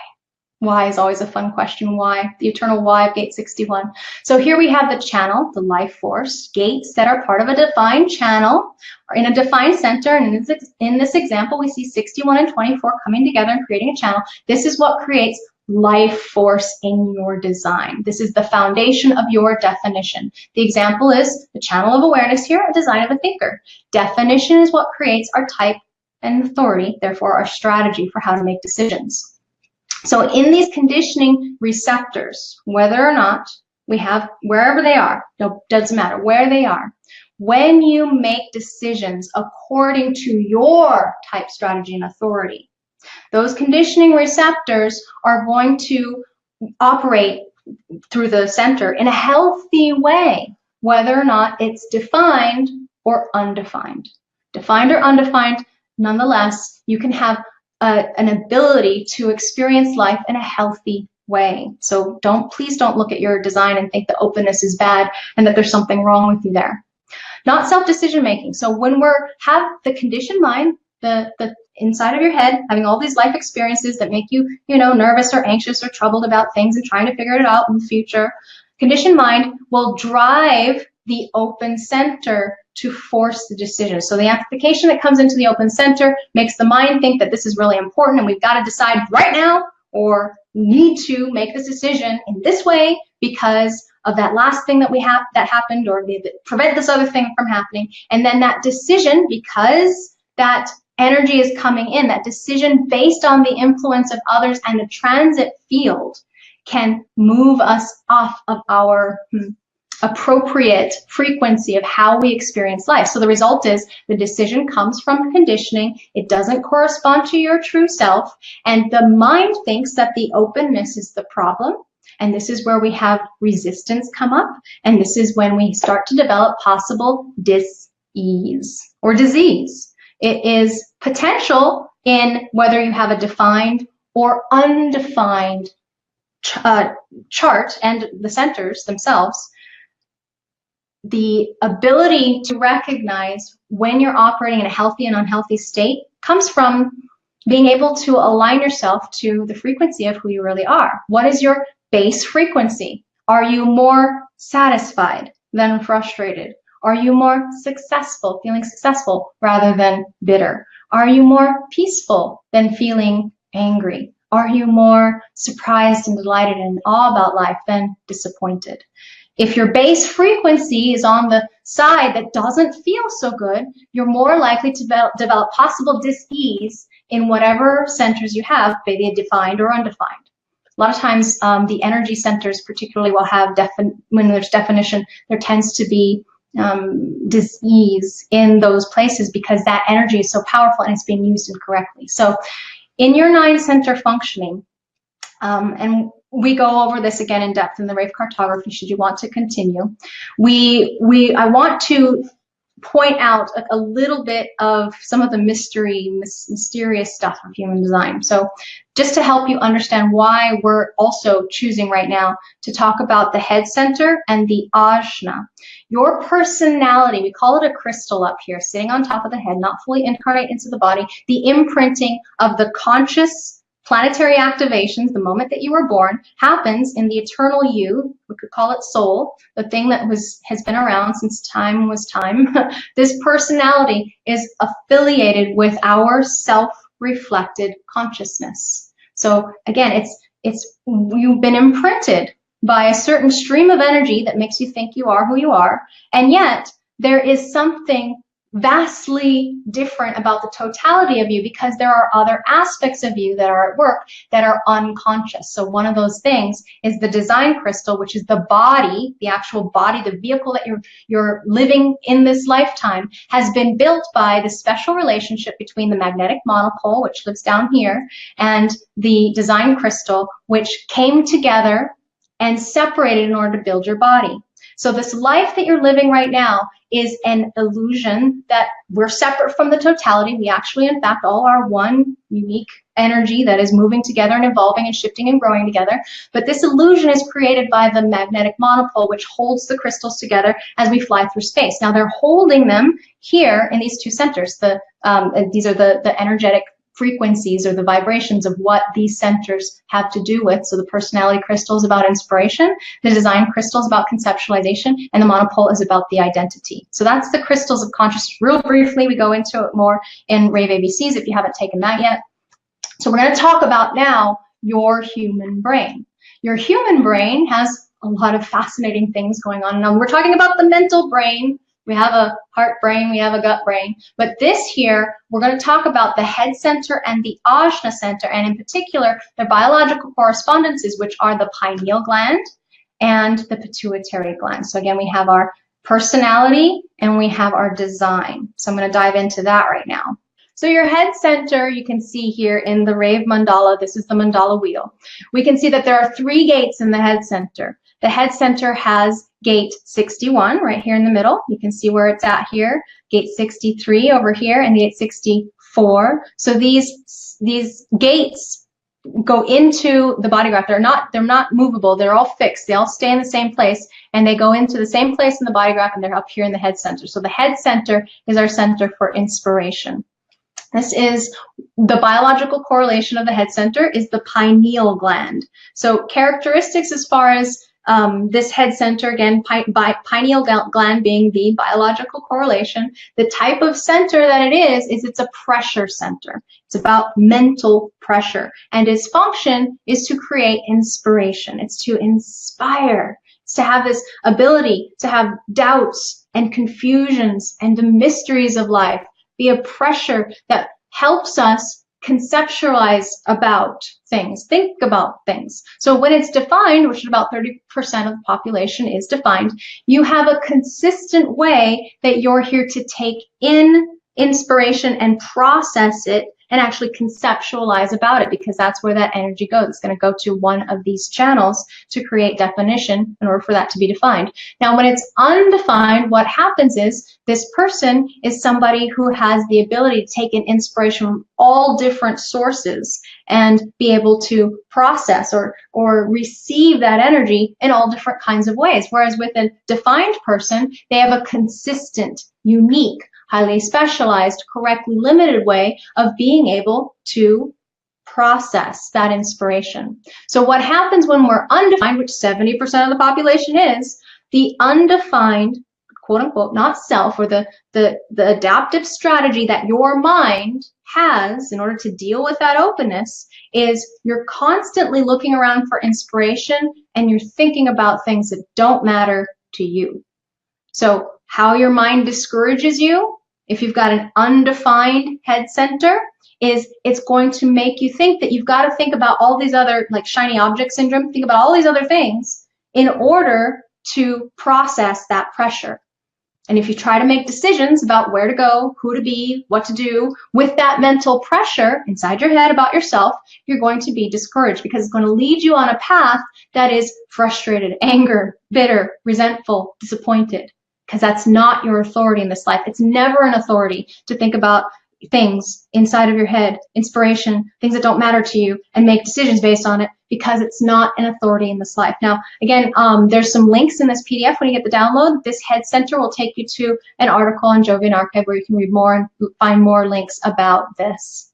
Why is always a fun question. Why? The eternal why of gate 61. So here we have the channel, the life force, gates that are part of a defined channel or in a defined center. And in this example, we see 61 and 24 coming together and creating a channel. This is what creates life force in your design. This is the foundation of your definition. The example is the channel of awareness here, a design of a thinker. Definition is what creates our type and authority, therefore our strategy for how to make decisions. So in these conditioning receptors, whether or not we have, wherever they are, no, doesn't matter where they are, when you make decisions according to your type, strategy, and authority, those conditioning receptors are going to operate through the center in a healthy way, whether or not it's defined or undefined. Defined or undefined, nonetheless, you can have an ability to experience life in a healthy way. So please don't look at your design and think that openness is bad and that there's something wrong with you there. Not self-decision making. So when have the conditioned mind, the inside of your head, having all these life experiences that make you, nervous or anxious or troubled about things and trying to figure it out in the future, conditioned mind will drive the open center to force the decision. So the amplification that comes into the open center makes the mind think that this is really important and we've got to decide right now, or need to make this decision in this way because of that last thing that happened, or prevent this other thing from happening. And then that decision, because that energy is coming in, that decision based on the influence of others and the transit field can move us off of our appropriate frequency of how we experience life. So the result is the decision comes from conditioning. It doesn't correspond to your true self. And the mind thinks that the openness is the problem. And this is where we have resistance come up. And this is when we start to develop possible dis-ease or disease. It is potential in whether you have a defined or undefined chart and the centers themselves. The ability to recognize when you're operating in a healthy and unhealthy state comes from being able to align yourself to the frequency of who you really are. What is your base frequency? Are you more satisfied than frustrated? Are you more successful, feeling successful rather than bitter? Are you more peaceful than feeling angry? Are you more surprised and delighted and in awe about life than disappointed? If your base frequency is on the side that doesn't feel so good, you're more likely to develop possible dis-ease in whatever centers you have, be they defined or undefined. A lot of times, the energy centers particularly will have, when there's definition, there tends to be dis-ease in those places because that energy is so powerful and it's being used incorrectly. So in your 9-center functioning, and we go over this again in depth in the Rave cartography should you want to continue. I want to point out a little bit of some of the mysterious stuff of human design. So just to help you understand why we're also choosing right now to talk about the head center and the ajna. Your personality, we call it a crystal up here, sitting on top of the head, not fully incarnate into the body, the imprinting of the conscious planetary activations, the moment that you were born, happens in the eternal you. We could call it soul, the thing that has been around since time was time. This personality is affiliated with our self-reflected consciousness. So again, you've been imprinted by a certain stream of energy that makes you think you are who you are, and yet there is something vastly different about the totality of you because there are other aspects of you that are at work that are unconscious. So one of those things is the design crystal, which is the body, the actual body, the vehicle that you're living in this lifetime, has been built by the special relationship between the magnetic monopole, which lives down here, and the design crystal, which came together and separated in order to build your body. So this life that you're living right now is an illusion that we're separate from the totality. We actually, in fact, all are one unique energy that is moving together and evolving and shifting and growing together. But this illusion is created by the magnetic monopole, which holds the crystals together as we fly through space. Now they're holding them here in these 2 centers. These are the energetic frequencies or the vibrations of what these centers have to do with. So the personality crystal is about inspiration, the design crystal is about conceptualization, and the monopole is about the identity. So that's the crystals of consciousness. Real briefly, we go into it more in Rave ABCs if you haven't taken that yet. So we're going to talk about now your human brain. Your human brain has a lot of fascinating things going on. Now we're talking about the mental brain. We have a heart brain, we have a gut brain. But this here, we're going to talk about the head center and the ajna center, and in particular, their biological correspondences, which are the pineal gland and the pituitary gland. So again, we have our personality and we have our design. So I'm going to dive into that right now. So your head center, you can see here in the Rave mandala, this is the mandala wheel. We can see that there are 3 gates in the head center. The head center has gate 61 right here in the middle. You can see where it's at here. Gate 63 over here and gate 64. So these gates go into the body graph. They're not movable. They're all fixed. They all stay in the same place and they go into the same place in the body graph and they're up here in the head center. So the head center is our center for inspiration. This is the biological correlation of the head center is the pineal gland. So characteristics as far as this head center, again, pineal gland being the biological correlation. The type of center that it is it's a pressure center. It's about mental pressure. And its function is to create inspiration. It's to inspire. It's to have this ability to have doubts and confusions and the mysteries of life be a pressure that helps us conceptualize about things, think about things. So when it's defined, which is about 30% of the population is defined, you have a consistent way that you're here to take in inspiration and process it and actually conceptualize about it, because that's where that energy goes. It's going to go to one of these channels to create definition in order for that to be defined. Now, when it's undefined, what happens is this person is somebody who has the ability to take in inspiration from all different sources and be able to process or receive that energy in all different kinds of ways. Whereas with a defined person, they have a consistent, unique, highly specialized, correctly limited way of being able to process that inspiration. So what happens when we're undefined, which 70% of the population is, the undefined, quote unquote, not self, or the adaptive strategy that your mind has in order to deal with that openness is you're constantly looking around for inspiration and you're thinking about things that don't matter to you. So how your mind discourages you, if you've got an undefined head center, is it's going to make you think that you've got to think about all these other, like shiny object syndrome, think about all these other things in order to process that pressure. And if you try to make decisions about where to go, who to be, what to do with that mental pressure inside your head about yourself, you're going to be discouraged, because it's going to lead you on a path that is frustrated, anger, bitter, resentful, disappointed, because that's not your authority in this life. It's never an authority to think about things inside of your head, inspiration, things that don't matter to you, and make decisions based on it, because it's not an authority in this life. Now, again, there's some links in this PDF when you get the download. This head center will take you to an article on Jovian Archive where you can read more and find more links about this.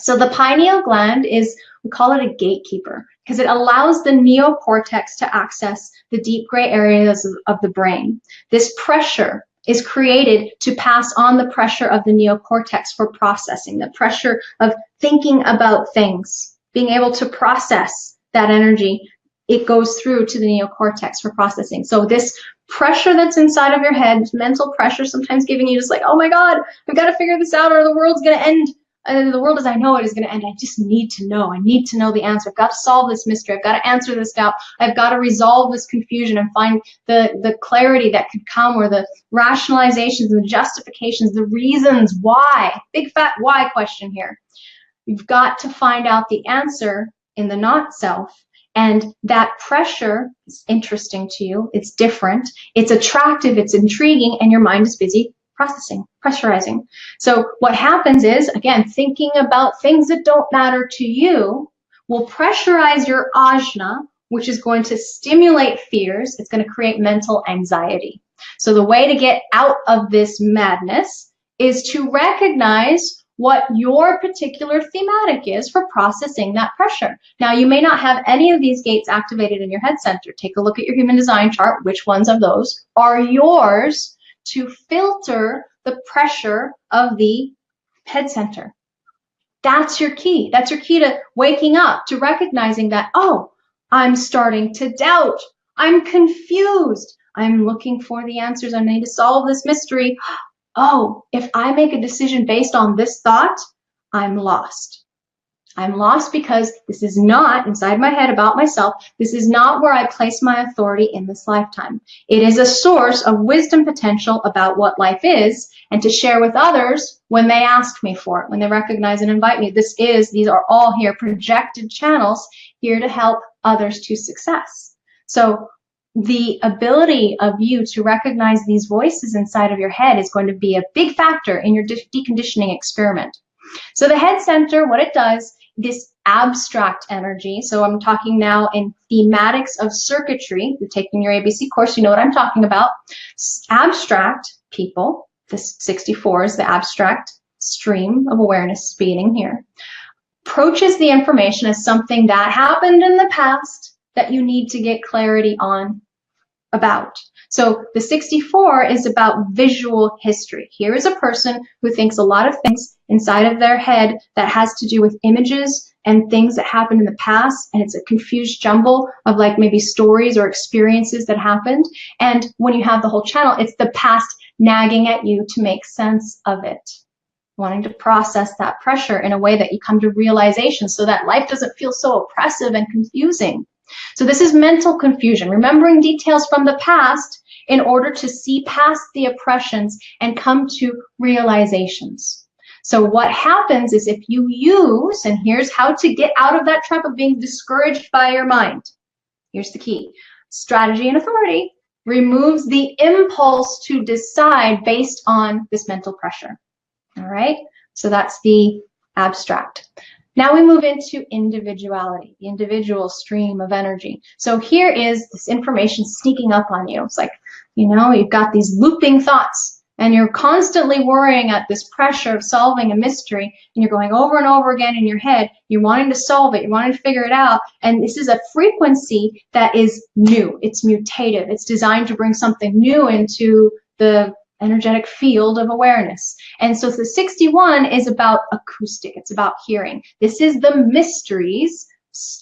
So the pineal gland is, we call it a gatekeeper, because it allows the neocortex to access the deep gray areas of the brain. This pressure is created to pass on the pressure of the neocortex for processing, the pressure of thinking about things, being able to process that energy. It goes through to the neocortex for processing. So this pressure that's inside of your head, mental pressure, sometimes giving you just like, oh my God, I've got to figure this out or the world's going to end. The world as I know it is going to end. I just need to know. I need to know the answer. I've got to solve this mystery. I've got to answer this doubt. I've got to resolve this confusion and find the clarity that could come, or the rationalizations and the justifications, the reasons why. Big fat why question here. You've got to find out the answer in the not self. And that pressure is interesting to you. It's different. It's attractive. It's intriguing. And your mind is busy processing, pressurizing. So what happens is, again, thinking about things that don't matter to you will pressurize your ajna, which is going to stimulate fears. It's going to create mental anxiety. So the way to get out of this madness is to recognize what your particular thematic is for processing that pressure. Now, you may not have any of these gates activated in your head center. Take a look at your human design chart. Which ones of those are yours to filter the pressure of the head center? That's your key. That's your key to waking up, to recognizing that, oh, I'm starting to doubt. I'm confused. I'm looking for the answers. I need to solve this mystery. Oh, if I make a decision based on this thought, I'm lost. I'm lost because this is not inside my head about myself. This is not where I place my authority in this lifetime. It is a source of wisdom potential about what life is, and to share with others when they ask me for it, when they recognize and invite me. These are all here projected channels here to help others to success. So the ability of you to recognize these voices inside of your head is going to be a big factor in your deconditioning experiment. So the head center, what it does, this abstract energy, so I'm talking now in thematics of circuitry. You're taking your ABC course, you know what I'm talking about. Abstract people, this 64 is the abstract stream of awareness speeding here, approaches the information as something that happened in the past that you need to get clarity on about. So the 64 is about visual history. Here is a person who thinks a lot of things inside of their head that has to do with images and things that happened in the past, and it's a confused jumble of like maybe stories or experiences that happened. And when you have the whole channel, it's the past nagging at you to make sense of it. wanting to process that pressure in a way that you come to realization so that life doesn't feel so oppressive and confusing. So this is mental confusion, remembering details from the past in order to see past the oppressions and come to realizations. So what happens is if you use, and here's how to get out of that trap of being discouraged by your mind. Here's the key. Strategy and authority removes the impulse to decide based on this mental pressure. All right, so that's the abstract. Now we move into individuality, the individual stream of energy. So here is this information sneaking up on you. It's like, you know, you've got these looping thoughts and you're constantly worrying at this pressure of solving a mystery, and you're going over and over again in your head. You're wanting to solve it, you're wanting to figure it out. And this is a frequency that is new. It's mutative. It's designed to bring something new into the energetic field of awareness. And so the 61 is about acoustic. It's about hearing. This is the mysteries,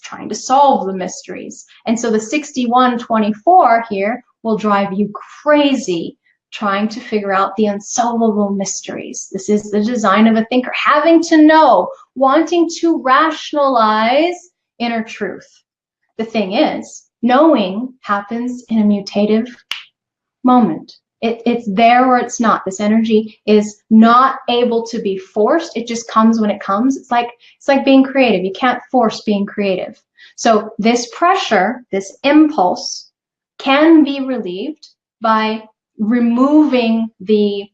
trying to solve the mysteries. And so the 6124 here will drive you crazy trying to figure out the unsolvable mysteries. This is the design of a thinker, having to know, wanting to rationalize inner truth. The thing is, knowing happens in a mutative moment. It's there or it's not. This energy is not able to be forced. It just comes when it comes. It's like being creative. You can't force being creative. So this pressure, this impulse, can be relieved by removing the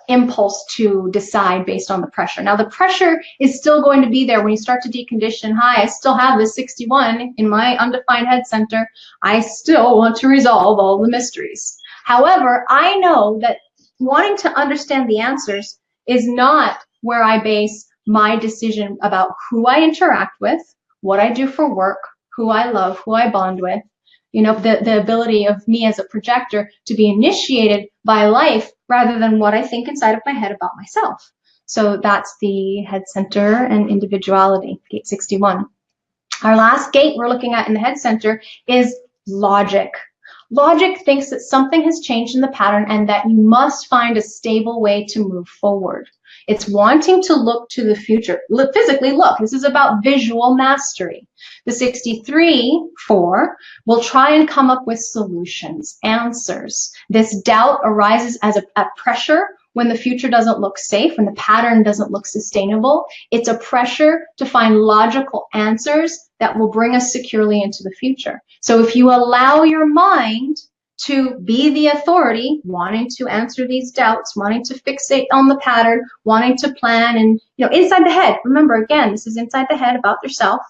impulse to decide based on the pressure. Now the pressure is still going to be there when you start to decondition. Hi, I still have this 61 in my undefined head center. I still want to resolve all the mysteries. However, I know that wanting to understand the answers is not where I base my decision about who I interact with, what I do for work, who I love, who I bond with. You know, the ability of me as a projector to be initiated by life rather than what I think inside of my head about myself. So that's the head center and individuality, gate 61. Our last gate we're looking at in the head center is logic. Logic thinks that something has changed in the pattern and that you must find a stable way to move forward. It's wanting to look to the future. Physically look. This is about visual mastery. The 63-4 will try and come up with solutions, answers. This doubt arises as a pressure when the future doesn't look safe, when the pattern doesn't look sustainable. It's a pressure to find logical answers that will bring us securely into the future. So if you allow your mind to be the authority, wanting to answer these doubts, wanting to fixate on the pattern, wanting to plan, and inside the head, remember again, this is inside the head about yourself.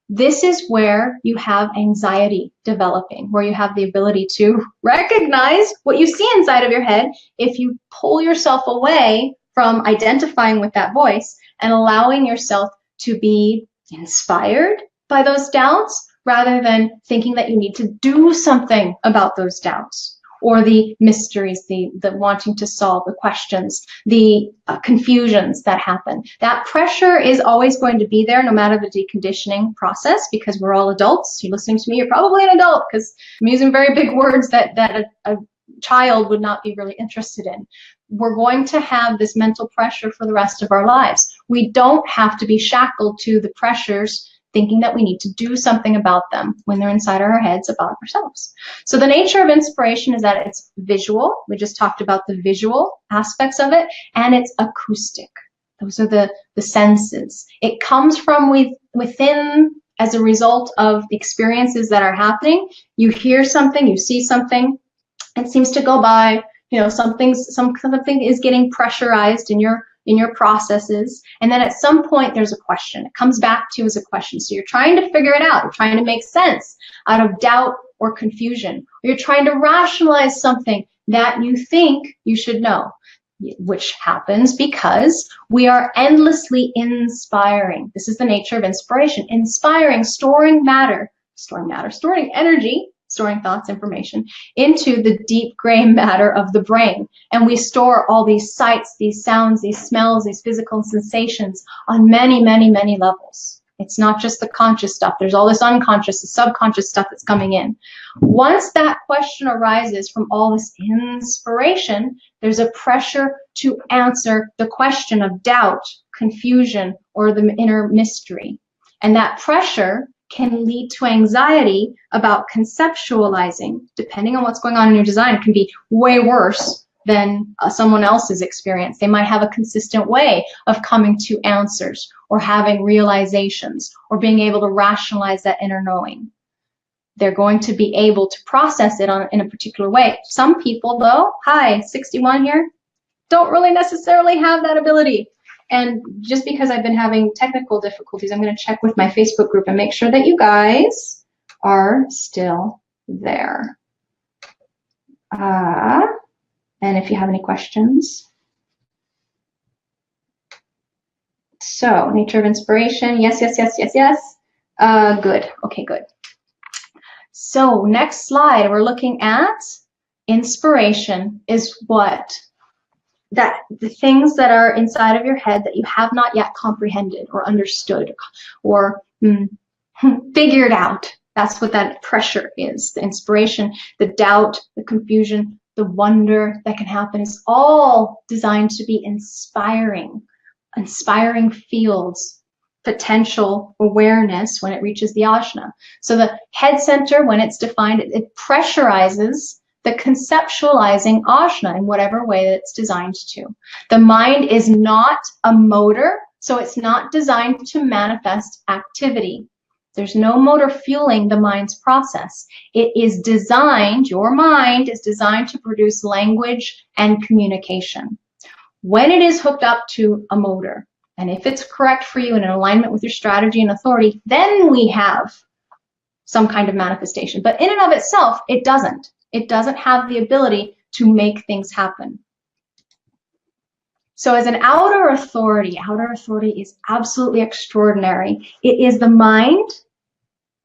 This is where you have anxiety developing, where you have the ability to recognize what you see inside of your head. If you pull yourself away from identifying with that voice and allowing yourself to be inspired by those doubts, rather than thinking that you need to do something about those doubts or the mysteries, the wanting to solve the questions, the confusions that happen. That pressure is always going to be there no matter the deconditioning process, because we're all adults. You're listening to me, you're probably an adult, because I'm using very big words that a child would not be really interested in. We're going to have this mental pressure for the rest of our lives. We don't have to be shackled to the pressures thinking that we need to do something about them when they're inside our heads about ourselves. So the nature of inspiration is that it's visual. We just talked about the visual aspects of it, and it's acoustic. Those are the senses. It comes from within as a result of the experiences that are happening. You hear something, you see something, it seems to go by, something is getting pressurized in your processes, and then at some point there's a question. It comes back to you as a question. So you're trying to figure it out. You're trying to make sense out of doubt or confusion. Or you're trying to rationalize something that you think you should know, which happens because we are endlessly inspiring. This is the nature of inspiration. Inspiring, storing energy, storing thoughts, information, into the deep gray matter of the brain. And we store all these sights, these sounds, these smells, these physical sensations on many, many, many levels. It's not just the conscious stuff. There's all this unconscious, the subconscious stuff that's coming in. Once that question arises from all this inspiration, there's a pressure to answer the question of doubt, confusion, or the inner mystery. And that pressure can lead to anxiety about conceptualizing. Depending on what's going on in your design, it can be way worse than someone else's experience. They might have a consistent way of coming to answers or having realizations or being able to rationalize that inner knowing. They're going to be able to process it in a particular way. Some people, though, hi, 61 here, don't really necessarily have that ability. And just because I've been having technical difficulties, I'm going to check with my Facebook group and make sure that you guys are still there. And if you have any questions. So, nature of inspiration. Yes, yes, yes, yes, yes. Good. Okay, good. So, next slide, we're looking at inspiration is what? That the things that are inside of your head that you have not yet comprehended or understood or figured out. That's what that pressure is. The inspiration, the doubt, the confusion, the wonder that can happen is all designed to be inspiring fields, potential awareness when it reaches the ajna. So the head center, when it's defined, it pressurizes the conceptualizing ajna in whatever way that it's designed to. The mind is not a motor, so it's not designed to manifest activity. There's no motor fueling the mind's process. It is designed, your mind is designed to produce language and communication. When it is hooked up to a motor, and if it's correct for you and in alignment with your strategy and authority, then we have some kind of manifestation. But in and of itself, it doesn't. It doesn't have the ability to make things happen. So as an outer authority is absolutely extraordinary. It is the mind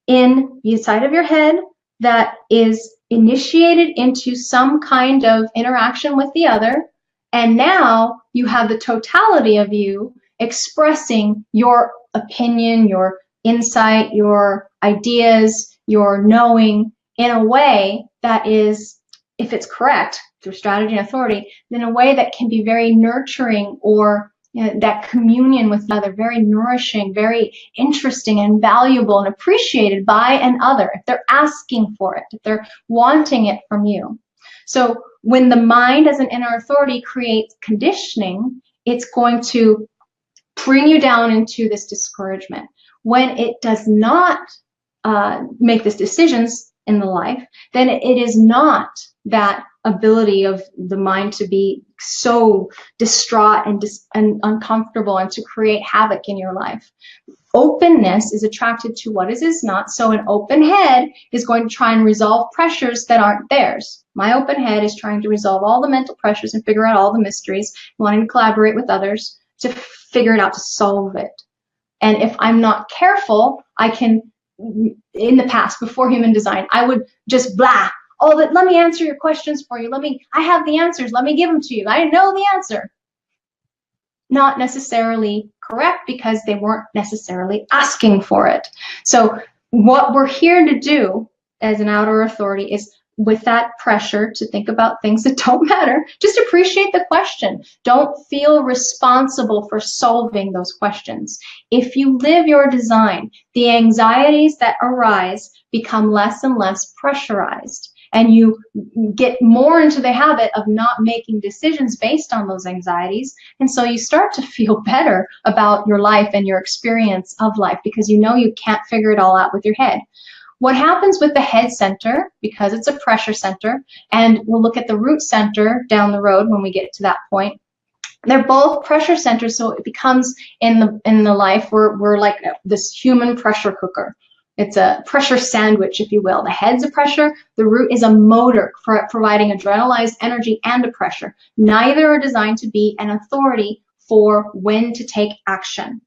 inside of your head that is initiated into some kind of interaction with the other. And now you have the totality of you expressing your opinion, your insight, your ideas, your knowing in a way that is, if it's correct through strategy and authority, in a way that can be very nurturing or that communion with the other, very nourishing, very interesting and valuable and appreciated by an other, if they're asking for it, if they're wanting it from you. So when the mind as an inner authority creates conditioning, it's going to bring you down into this discouragement. When it does not make these decisions in the life, then it is not that ability of the mind to be so distraught and uncomfortable and to create havoc in your life. Openness is attracted to what is not. So an open head is going to try and resolve pressures that aren't theirs. My open head is trying to resolve all the mental pressures and figure out all the mysteries, wanting to collaborate with others to figure it out, to solve it. And if I'm not careful, I can, in the past, before human design, I would just blah. Oh, let me answer your questions for you. I have the answers. Let me give them to you. I know the answer. Not necessarily correct because they weren't necessarily asking for it. So what we're here to do as an outer authority is, with that pressure to think about things that don't matter, just appreciate the question. Don't feel responsible for solving those questions. If you live your design, the anxieties that arise become less and less pressurized. And you get more into the habit of not making decisions based on those anxieties. And so you start to feel better about your life and your experience of life because you know you can't figure it all out with your head. What happens with the head center, because it's a pressure center, and we'll look at the root center down the road when we get to that point. They're both pressure centers, so it becomes in the life we're like this human pressure cooker. It's a pressure sandwich, if you will. The head's a pressure, the root is a motor for providing adrenalized energy and a pressure. Neither are designed to be an authority for when to take action.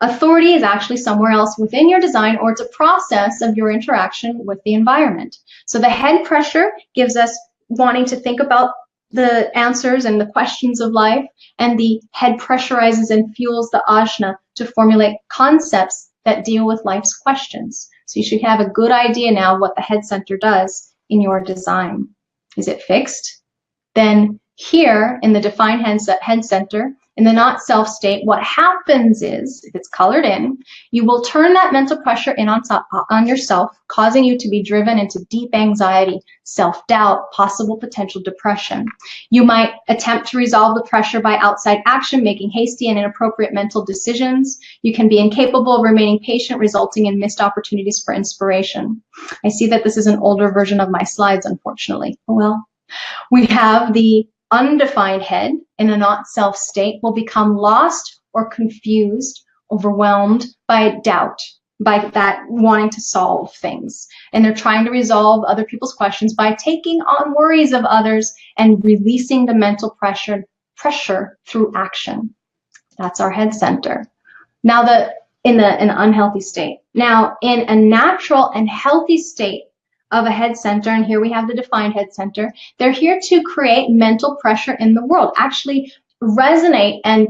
Authority is actually somewhere else within your design, or it's a process of your interaction with the environment. So the head pressure gives us wanting to think about the answers and the questions of life, and the head pressurizes and fuels the ajna to formulate concepts that deal with life's questions. So you should have a good idea now what the head center does in your design. Is it fixed? Then here in the defined head center, in the not self state, what happens is, if it's colored in, you will turn that mental pressure in on yourself, causing you to be driven into deep anxiety, self-doubt, possible potential depression. You might attempt to resolve the pressure by outside action, making hasty and inappropriate mental decisions. You can be incapable of remaining patient, resulting in missed opportunities for inspiration. I see that this is an older version of my slides, unfortunately. Oh well. We have the undefined head in a not self state will become lost or confused, overwhelmed by doubt, by that wanting to solve things. And they're trying to resolve other people's questions by taking on worries of others and releasing the mental pressure through action. That's our head center. Now in an unhealthy state. Now in a natural and healthy state of a head center, and here we have the defined head center, they're here to create mental pressure in the world, actually resonate and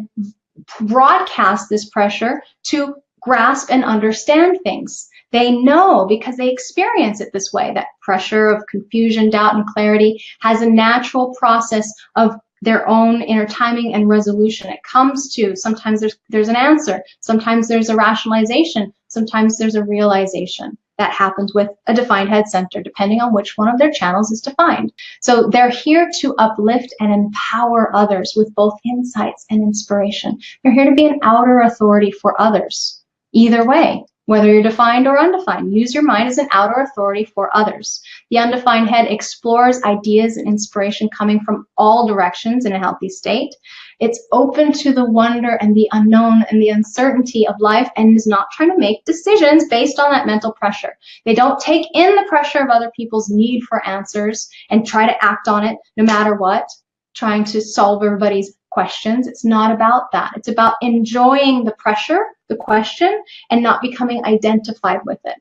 broadcast this pressure to grasp and understand things. They know, because they experience it this way, that pressure of confusion, doubt, and clarity has a natural process of their own inner timing and resolution. It comes to, sometimes there's an answer, sometimes there's a rationalization, sometimes there's a realization. That happens with a defined head center, depending on which one of their channels is defined. So they're here to uplift and empower others with both insights and inspiration. They're here to be an outer authority for others. Either way, whether you're defined or undefined, use your mind as an outer authority for others. The undefined head explores ideas and inspiration coming from all directions in a healthy state. It's open to the wonder and the unknown and the uncertainty of life, and is not trying to make decisions based on that mental pressure. They don't take in the pressure of other people's need for answers and try to act on it no matter what, trying to solve everybody's questions. It's not about that. It's about enjoying the pressure, the question, and not becoming identified with it.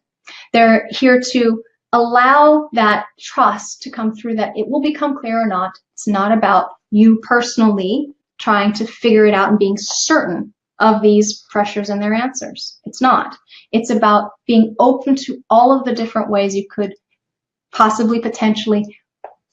They're here to allow that trust to come through, that it will become clear or not. It's not about you personally trying to figure it out and being certain of these pressures and their answers. It's not. It's about being open to all of the different ways you could possibly, potentially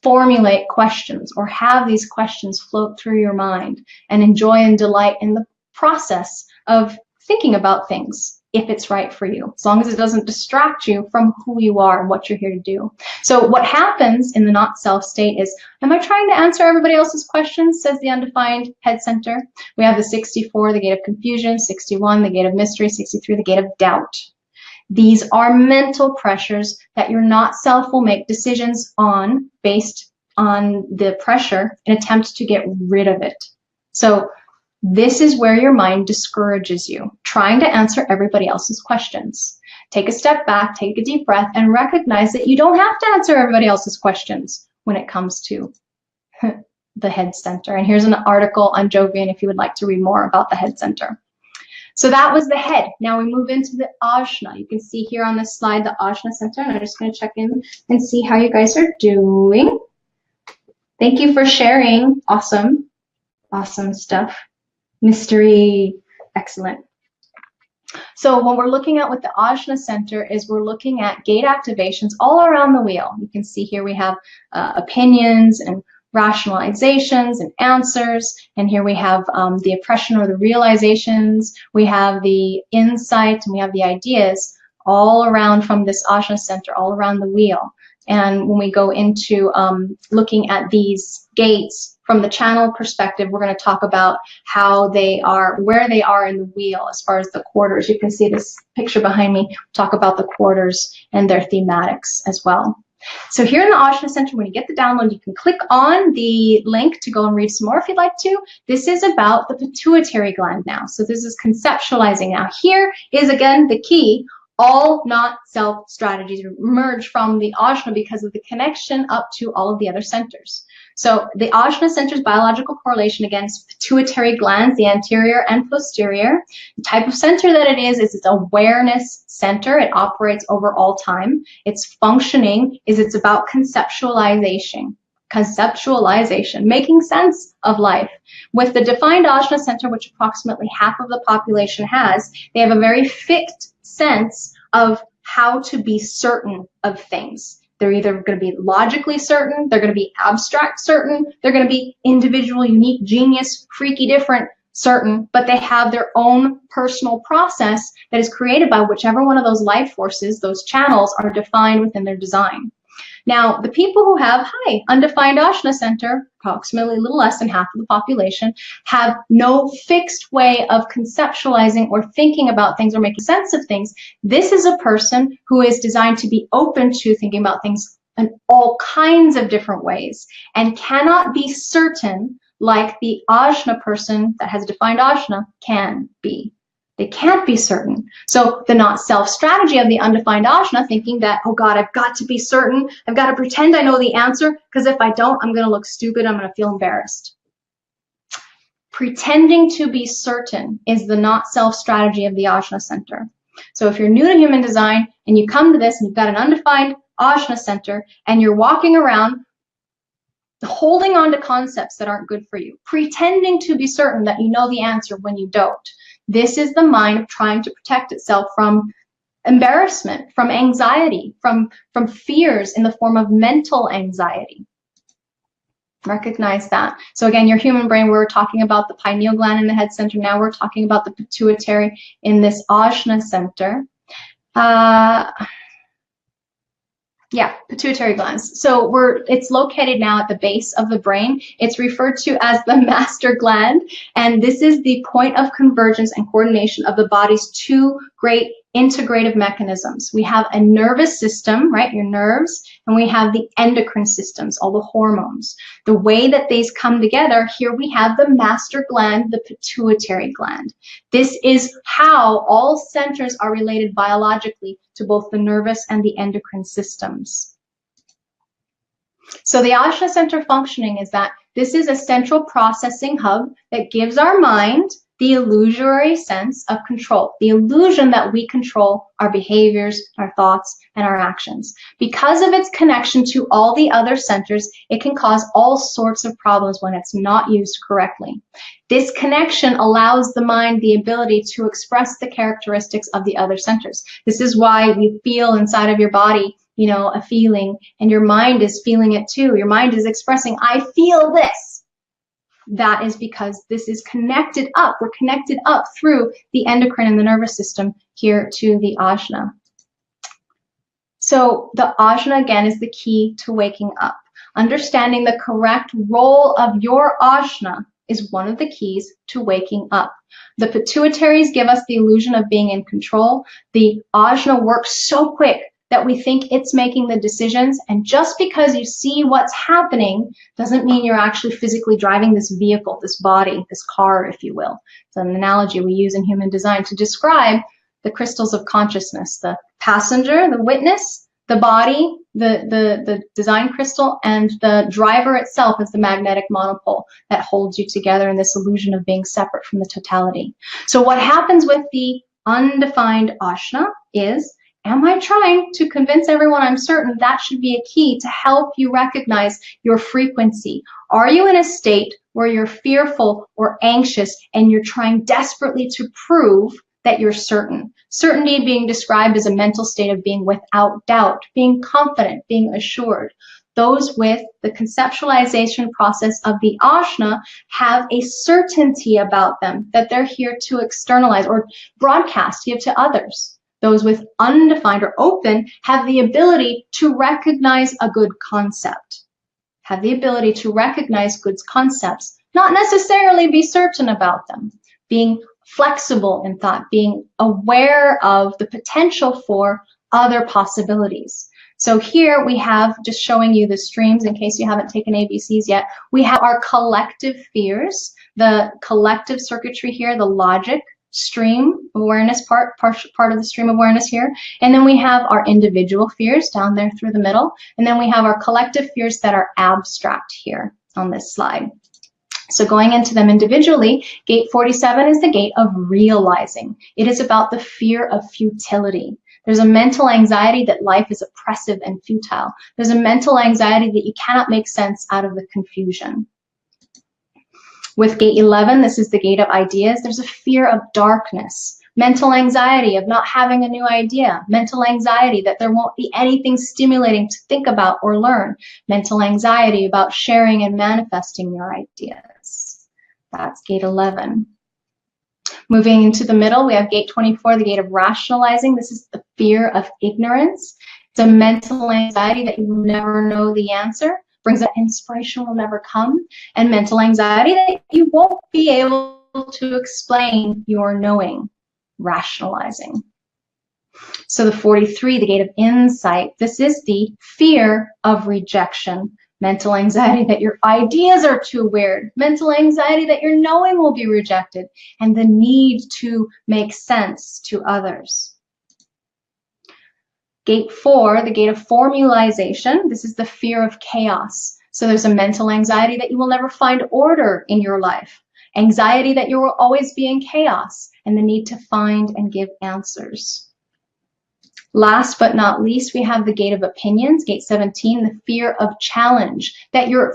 formulate questions or have these questions float through your mind, and enjoy and delight in the process of thinking about things, if it's right for you, as long as it doesn't distract you from who you are and what you're here to do. So what happens in the not self state is, am I trying to answer everybody else's questions, says the undefined head center. We have the 64, the gate of confusion, 61, the gate of mystery, 63, the gate of doubt. These are mental pressures that your not self will make decisions on based on the pressure and attempt to get rid of it. So this is where your mind discourages you, trying to answer everybody else's questions. Take a step back, take a deep breath, and recognize that you don't have to answer everybody else's questions when it comes to the head center. And here's an article on Jovian if you would like to read more about the head center. So that was the head. Now we move into the ajna. You can see here on this slide the ajna center, and I'm just going to check in and see how you guys are doing. Thank you for sharing. Awesome. Awesome stuff. Mystery, excellent. So what we're looking at with the ajna center is we're looking at gate activations all around the wheel. You can see here we have opinions and rationalizations and answers, and here we have the oppression or the realizations, we have the insight, and we have the ideas all around from this ajna center, all around the wheel. And when we go into looking at these gates from the channel perspective, we're going to talk about how they are, where they are in the wheel as far as the quarters. You can see this picture behind me, talk about the quarters and their thematics as well. So here in the ajna center, when you get the download, you can click on the link to go and read some more if you'd like to. This is about the pituitary gland now. So this is conceptualizing. Now here is again the key. All not self strategies emerge from the ajna because of the connection up to all of the other centers. So the ajna center's biological correlation against pituitary glands, the anterior and posterior. The type of center that it is it's awareness center. It operates over all time. Its functioning is it's about conceptualization, making sense of life. With the defined ajna center, which approximately half of the population has, they have a very fixed sense of how to be certain of things. They're either going to be logically certain, they're going to be abstract certain, they're going to be individual, unique, genius, freaky different certain, but they have their own personal process that is created by whichever one of those life forces, those channels, are defined within their design. Now, the people who have high undefined Ajna center, approximately a little less than half of the population, have no fixed way of conceptualizing or thinking about things or making sense of things. This is a person who is designed to be open to thinking about things in all kinds of different ways and cannot be certain like the Ajna person that has defined Ajna can be. They can't be certain. So the not self strategy of the undefined Ajna, thinking that, oh God, I've got to be certain. I've got to pretend I know the answer, because if I don't, I'm going to look stupid. I'm going to feel embarrassed. Pretending to be certain is the not self strategy of the Ajna center. So if you're new to human design and you come to this and you've got an undefined Ajna center and you're walking around holding on to concepts that aren't good for you, pretending to be certain that you know the answer when you don't, this is the mind trying to protect itself from embarrassment, from anxiety, from fears in the form of mental anxiety. Recognize that. So again, your human brain, we're talking about the pineal gland in the head center. Now we're talking about the pituitary in this Ajna center. Yeah, pituitary glands. So it's located now at the base of the brain. It's referred to as the master gland, and this is the point of convergence and coordination of the body's two great integrative mechanisms. We have a nervous system, right, your nerves, and we have the endocrine systems, all the hormones. The way that these come together, here we have the master gland, the pituitary gland. This is how all centers are related biologically to both the nervous and the endocrine systems. So the Ajna center functioning is that this is a central processing hub that gives our mind the illusory sense of control, the illusion that we control our behaviors, our thoughts, and our actions. Because of its connection to all the other centers, it can cause all sorts of problems when it's not used correctly. This connection allows the mind the ability to express the characteristics of the other centers. This is why you feel inside of your body, you know, a feeling, and your mind is feeling it too. Your mind is expressing, I feel this. That is because this is connected up. We're connected up through the endocrine and the nervous system here to the Ajna. So the Ajna, again, is the key to waking up. Understanding the correct role of your Ajna is one of the keys to waking up. The pituitaries give us the illusion of being in control. The Ajna works so quick that we think it's making the decisions, and just because you see what's happening doesn't mean you're actually physically driving this vehicle, this body, this car, if you will. It's an analogy we use in human design to describe the crystals of consciousness, the passenger, the witness, the body, the design crystal, and the driver itself is the magnetic monopole that holds you together in this illusion of being separate from the totality. So what happens with the undefined Ajna is, am I trying to convince everyone I'm certain? That should be a key to help you recognize your frequency. Are you in a state where you're fearful or anxious and you're trying desperately to prove that you're certain? Certainty being described as a mental state of being without doubt, being confident, being assured. Those with the conceptualization process of the Ajna have a certainty about them that they're here to externalize or broadcast, give to others. Those with undefined or open have the ability to recognize a good concept, have the ability to recognize good concepts, not necessarily be certain about them, being flexible in thought, being aware of the potential for other possibilities. So here we have, just showing you the streams in case you haven't taken ABCs yet, we have our collective fears, the collective circuitry here, the logic, stream awareness part of the stream awareness here, and then we have our individual fears down there through the middle, and then we have our collective fears that are abstract here on this slide. So going into them individually, gate 47 is the gate of realizing. It is about the fear of futility. There's a mental anxiety that life is oppressive and futile. There's a mental anxiety that you cannot make sense out of the confusion. With gate 11, this is the gate of ideas. There's a fear of darkness. Mental anxiety of not having a new idea. Mental anxiety that there won't be anything stimulating to think about or learn. Mental anxiety about sharing and manifesting your ideas. That's gate 11. Moving into the middle, we have gate 24, the gate of rationalizing. This is the fear of ignorance. It's a mental anxiety that you will never know the answer. Brings up inspiration will never come. And mental anxiety that you won't be able to explain your knowing. Rationalizing. So the 43, the gate of insight, this is the fear of rejection. Mental anxiety that your ideas are too weird. Mental anxiety that your knowing will be rejected. And the need to make sense to others. Gate 4, the gate of formalization, this is the fear of chaos. So there's a mental anxiety that you will never find order in your life. Anxiety that you will always be in chaos, and the need to find and give answers. Last but not least, we have the gate of opinions, gate 17, the fear of challenge, that your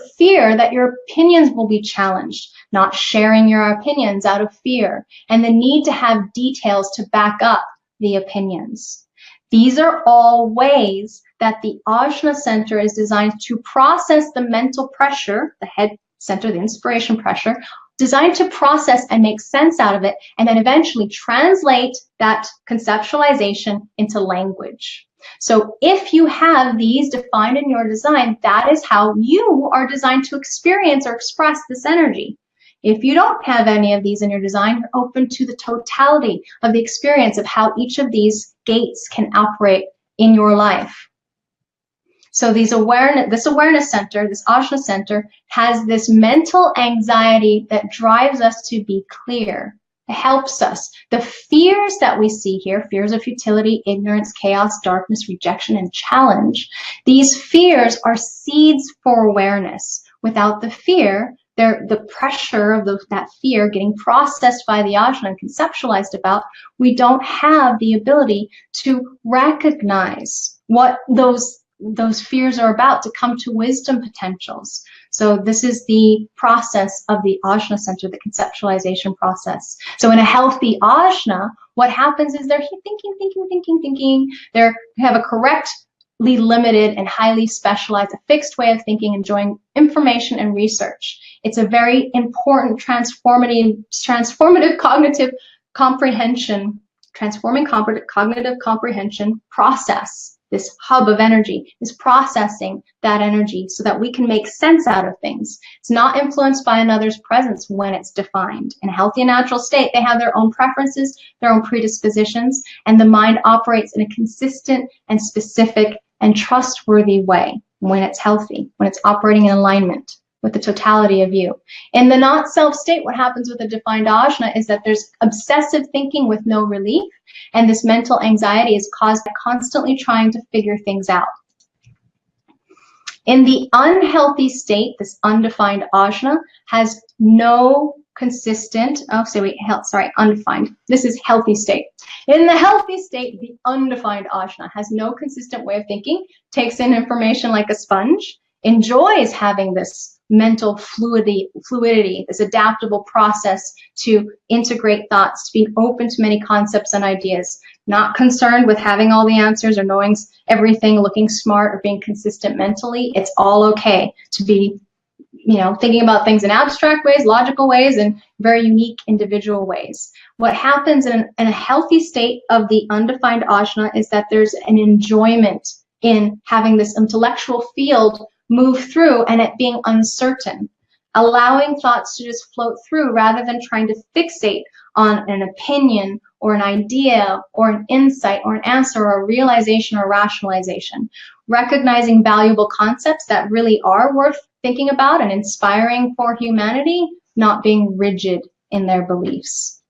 opinions will be challenged, not sharing your opinions out of fear, and the need to have details to back up the opinions. These are all ways that the Ajna Center is designed to process the mental pressure, the head center, the inspiration pressure, designed to process and make sense out of it, and then eventually translate that conceptualization into language. So if you have these defined in your design, that is how you are designed to experience or express this energy. If you don't have any of these in your design, you're open to the totality of the experience of how each of these gates can operate in your life. So this awareness center, this Ajna Center, has this mental anxiety that drives us to be clear. It helps us. The fears that we see here, fears of futility, ignorance, chaos, darkness, rejection, and challenge, these fears are seeds for awareness. Without the fear, the pressure of that fear getting processed by the Ajna and conceptualized about, we don't have the ability to recognize what those fears are about, to come to wisdom potentials. So this is the process of the Ajna Center, the conceptualization process. So in a healthy Ajna, what happens is they're thinking. They have a correctly limited and highly specialized, a fixed way of thinking, enjoying information and research. It's a very important transformative cognitive comprehension, transforming cognitive comprehension process. This hub of energy is processing that energy so that we can make sense out of things. It's not influenced by another's presence when it's defined. In a healthy and natural state, they have their own preferences, their own predispositions, and the mind operates in a consistent and specific and trustworthy way when it's healthy, when it's operating in alignment with the totality of you. In the not-self state, what happens with a defined Ajna is that there's obsessive thinking with no relief, and this mental anxiety is caused by constantly trying to figure things out. In the unhealthy state, this undefined Ajna has no consistent, undefined. This is healthy state. In the healthy state, the undefined Ajna has no consistent way of thinking, takes in information like a sponge, enjoys having this mental fluidity, this adaptable process to integrate thoughts, to be open to many concepts and ideas, not concerned with having all the answers or knowing everything, looking smart or being consistent mentally. It's all okay to be, thinking about things in abstract ways, logical ways, and very unique individual ways. What happens in a healthy state of the undefined Ajna is that there's an enjoyment in having this intellectual field move through and it being uncertain, allowing thoughts to just float through rather than trying to fixate on an opinion or an idea or an insight or an answer or a realization or rationalization. Recognizing valuable concepts that really are worth thinking about and inspiring for humanity, not being rigid in their beliefs.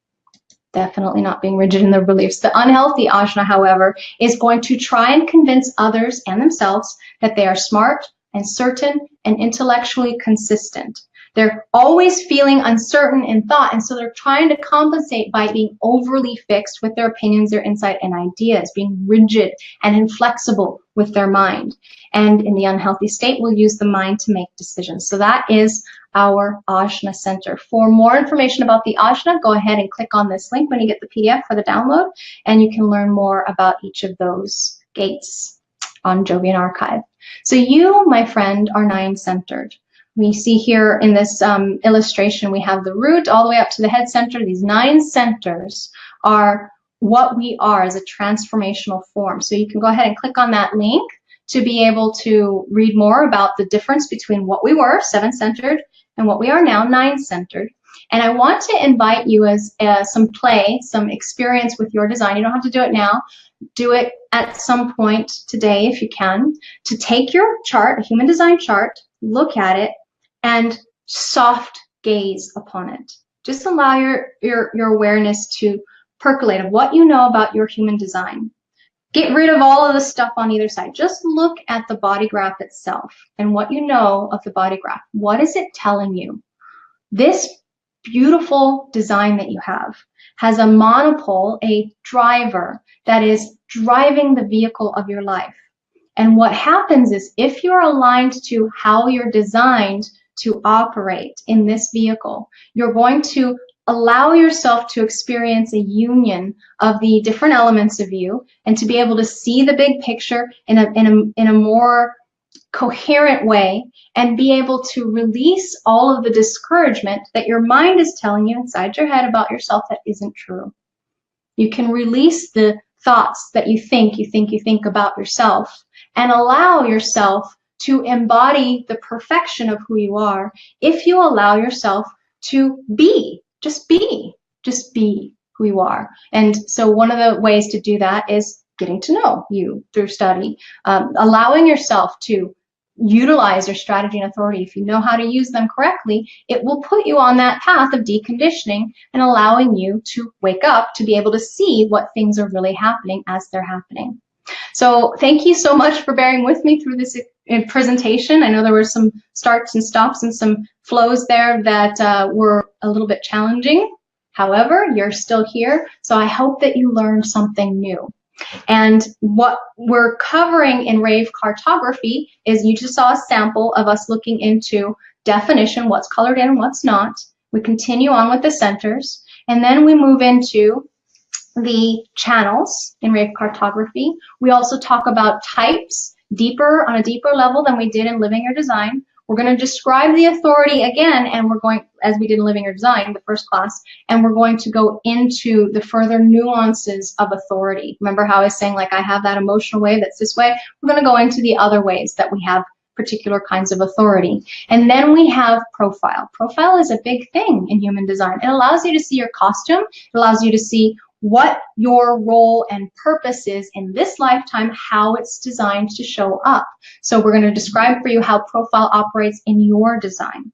Definitely not being rigid in their beliefs. The unhealthy Ajna, however, is going to try and convince others and themselves that they are smart and certain and intellectually consistent. They're always feeling uncertain in thought, and so they're trying to compensate by being overly fixed with their opinions, their insight, and ideas, being rigid and inflexible with their mind. And in the unhealthy state, we'll use the mind to make decisions. So that is our Ajna Center. For more information about the Ajna, go ahead and click on this link when you get the PDF for the download, and you can learn more about each of those gates on Jovian Archive. So you, my friend, are nine-centered. We see here in this illustration, we have the root all the way up to the head center. These 9 centers are what we are as a transformational form. So you can go ahead and click on that link to be able to read more about the difference between what we were, 7-centered, and what we are now, 9-centered. And I want to invite you as some play, some experience with your design. You don't have to do it now. Do it at some point today if you can, to take your chart, a human design chart, look at it, and soft gaze upon it. Just allow your awareness to percolate of what you know about your human design. Get rid of all of the stuff on either side. Just look at the body graph itself and what you know of the body graph. What is it telling you? This beautiful design that you have has a monopole, a driver that is driving the vehicle of your life. And what happens is if you're aligned to how you're designed to operate in this vehicle, you're going to allow yourself to experience a union of the different elements of you and to be able to see the big picture in a more coherent way and be able to release all of the discouragement that your mind is telling you inside your head about yourself that isn't true. You can release the thoughts that you think about yourself and allow yourself to embody the perfection of who you are if you allow yourself to be, just be who you are. And so one of the ways to do that is getting to know you through study, allowing yourself to utilize your strategy and authority. If you know how to use them correctly, it will put you on that path of deconditioning and allowing you to wake up to be able to see what things are really happening as they're happening. So thank you so much for bearing with me through this presentation. I know there were some starts and stops and some flows there that were a little bit challenging. However, you're still here, so I hope that you learned something new. And what we're covering in rave cartography is you just saw a sample of us looking into definition, what's colored in and what's not. We continue on with the centers, and then we move into the channels in rave cartography. We also talk about types on a deeper level than we did in Living Your Design. We're going to describe the authority again, and we're going, as we did in Living Your Design, the first class, and we're going to go into the further nuances of authority. Remember how I was saying, like, I have that emotional wave that's this way? We're going to go into the other ways that we have particular kinds of authority. And then we have profile. Profile is a big thing in human design. It allows you to see your costume. It allows you to see what your role and purpose is in this lifetime, how it's designed to show up. So we're going to describe for you how profile operates in your design.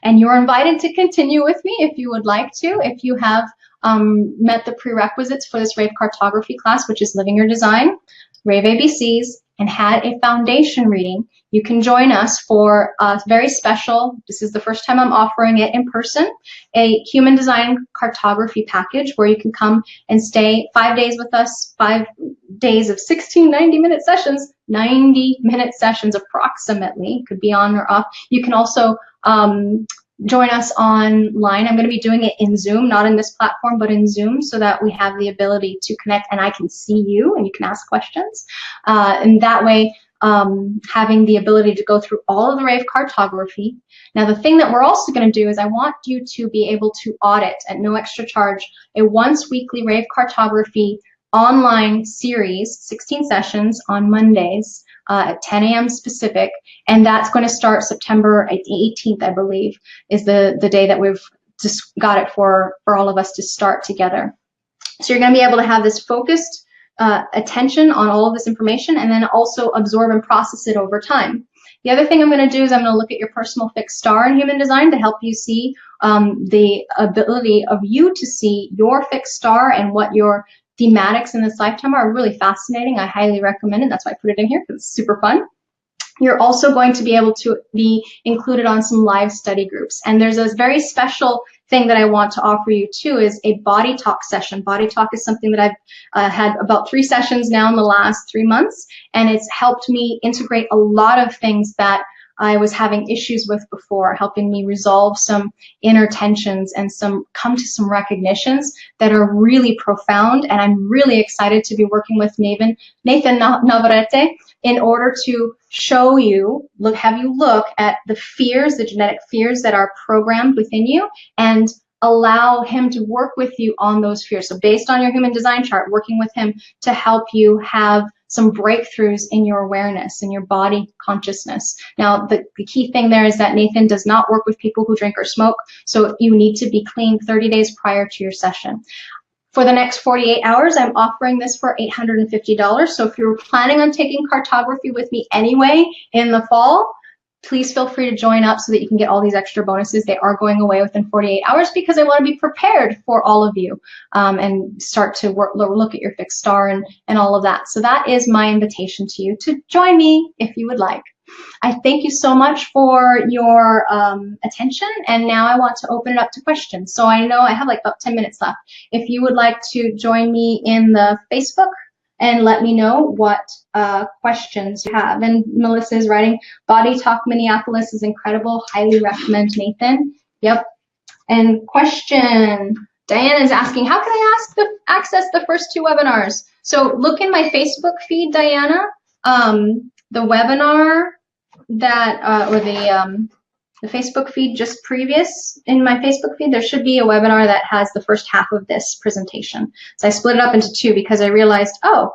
And you're invited to continue with me if you would like to, if you have met the prerequisites for this rave cartography class, which is Living Your Design, Rave ABCs, and had a foundation reading. You can join us for a very special, this is the first time I'm offering it in person, a human design cartography package where you can come and stay 5 days with us, 5 days of 16 90-minute sessions, 90-minute sessions approximately, could be on or off. You can also join us online. I'm going to be doing it in Zoom, not in this platform, but in Zoom, so that we have the ability to connect and I can see you and you can ask questions. And that way, having the ability to go through all of the rave cartography. Now, the thing that we're also going to do is I want you to be able to audit at no extra charge a once weekly rave cartography online series, 16 sessions on Mondays at 10 a.m. Pacific, and that's going to start September 18th, I believe, is the day that we've just got it for all of us to start together. So you're going to be able to have this focused attention on all of this information and then also absorb and process it over time. The other thing I'm going to do is I'm going to look at your personal fixed star in human design to help you see the ability of you to see your fixed star and what your thematics in this lifetime are. Really fascinating. I highly recommend it. That's why I put it in here because it's super fun. you're also going to be able to be included on some live study groups. And there's a very special thing that I want to offer you too, is a body talk session. Body talk is something that I've had about 3 sessions now in the last 3 months, and it's helped me integrate a lot of things that I was having issues with before, helping me resolve some inner tensions and come to some recognitions that are really profound. And I'm really excited to be working with Nathan Navarrete in order to show you, have you look at the fears, the genetic fears that are programmed within you, and allow him to work with you on those fears. So based on your human design chart, working with him to help you have some breakthroughs in your awareness, in your body consciousness. Now, the key thing there is that Nathan does not work with people who drink or smoke, so you need to be clean 30 days prior to your session. For the next 48 hours, I'm offering this for $850. So if you're planning on taking cartography with me anyway in the fall, please feel free to join up so that you can get all these extra bonuses. They are going away within 48 hours because I want to be prepared for all of you and start to look at your fixed star and all of that. So that is my invitation to you to join me if you would like. I thank you so much for your attention, and now I want to open it up to questions. So I know I have like about 10 minutes left. If you would like to join me in the Facebook and let me know what questions you have. And Melissa is writing, Body Talk Minneapolis is incredible. Highly recommend Nathan. Yep. And question, Diana is asking, how can I access the first 2 webinars? So look in my Facebook feed, Diana. The webinar that, or the Facebook feed just previous, in my Facebook feed, there should be a webinar that has the first half of this presentation. So I split it up into 2 because I realized, oh,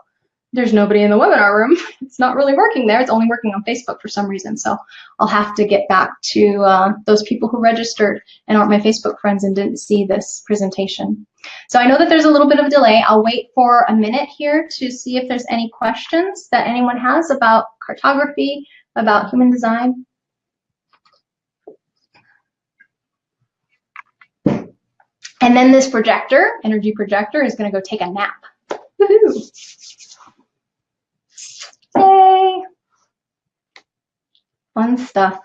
there's nobody in the webinar room. It's not really working there. It's only working on Facebook for some reason. So I'll have to get back to those people who registered and aren't my Facebook friends and didn't see this presentation. So I know that there's a little bit of a delay. I'll wait for a minute here to see if there's any questions that anyone has about cartography, about human design. And then this projector, energy projector, is going to go take a nap. Woohoo! Yay! Fun stuff.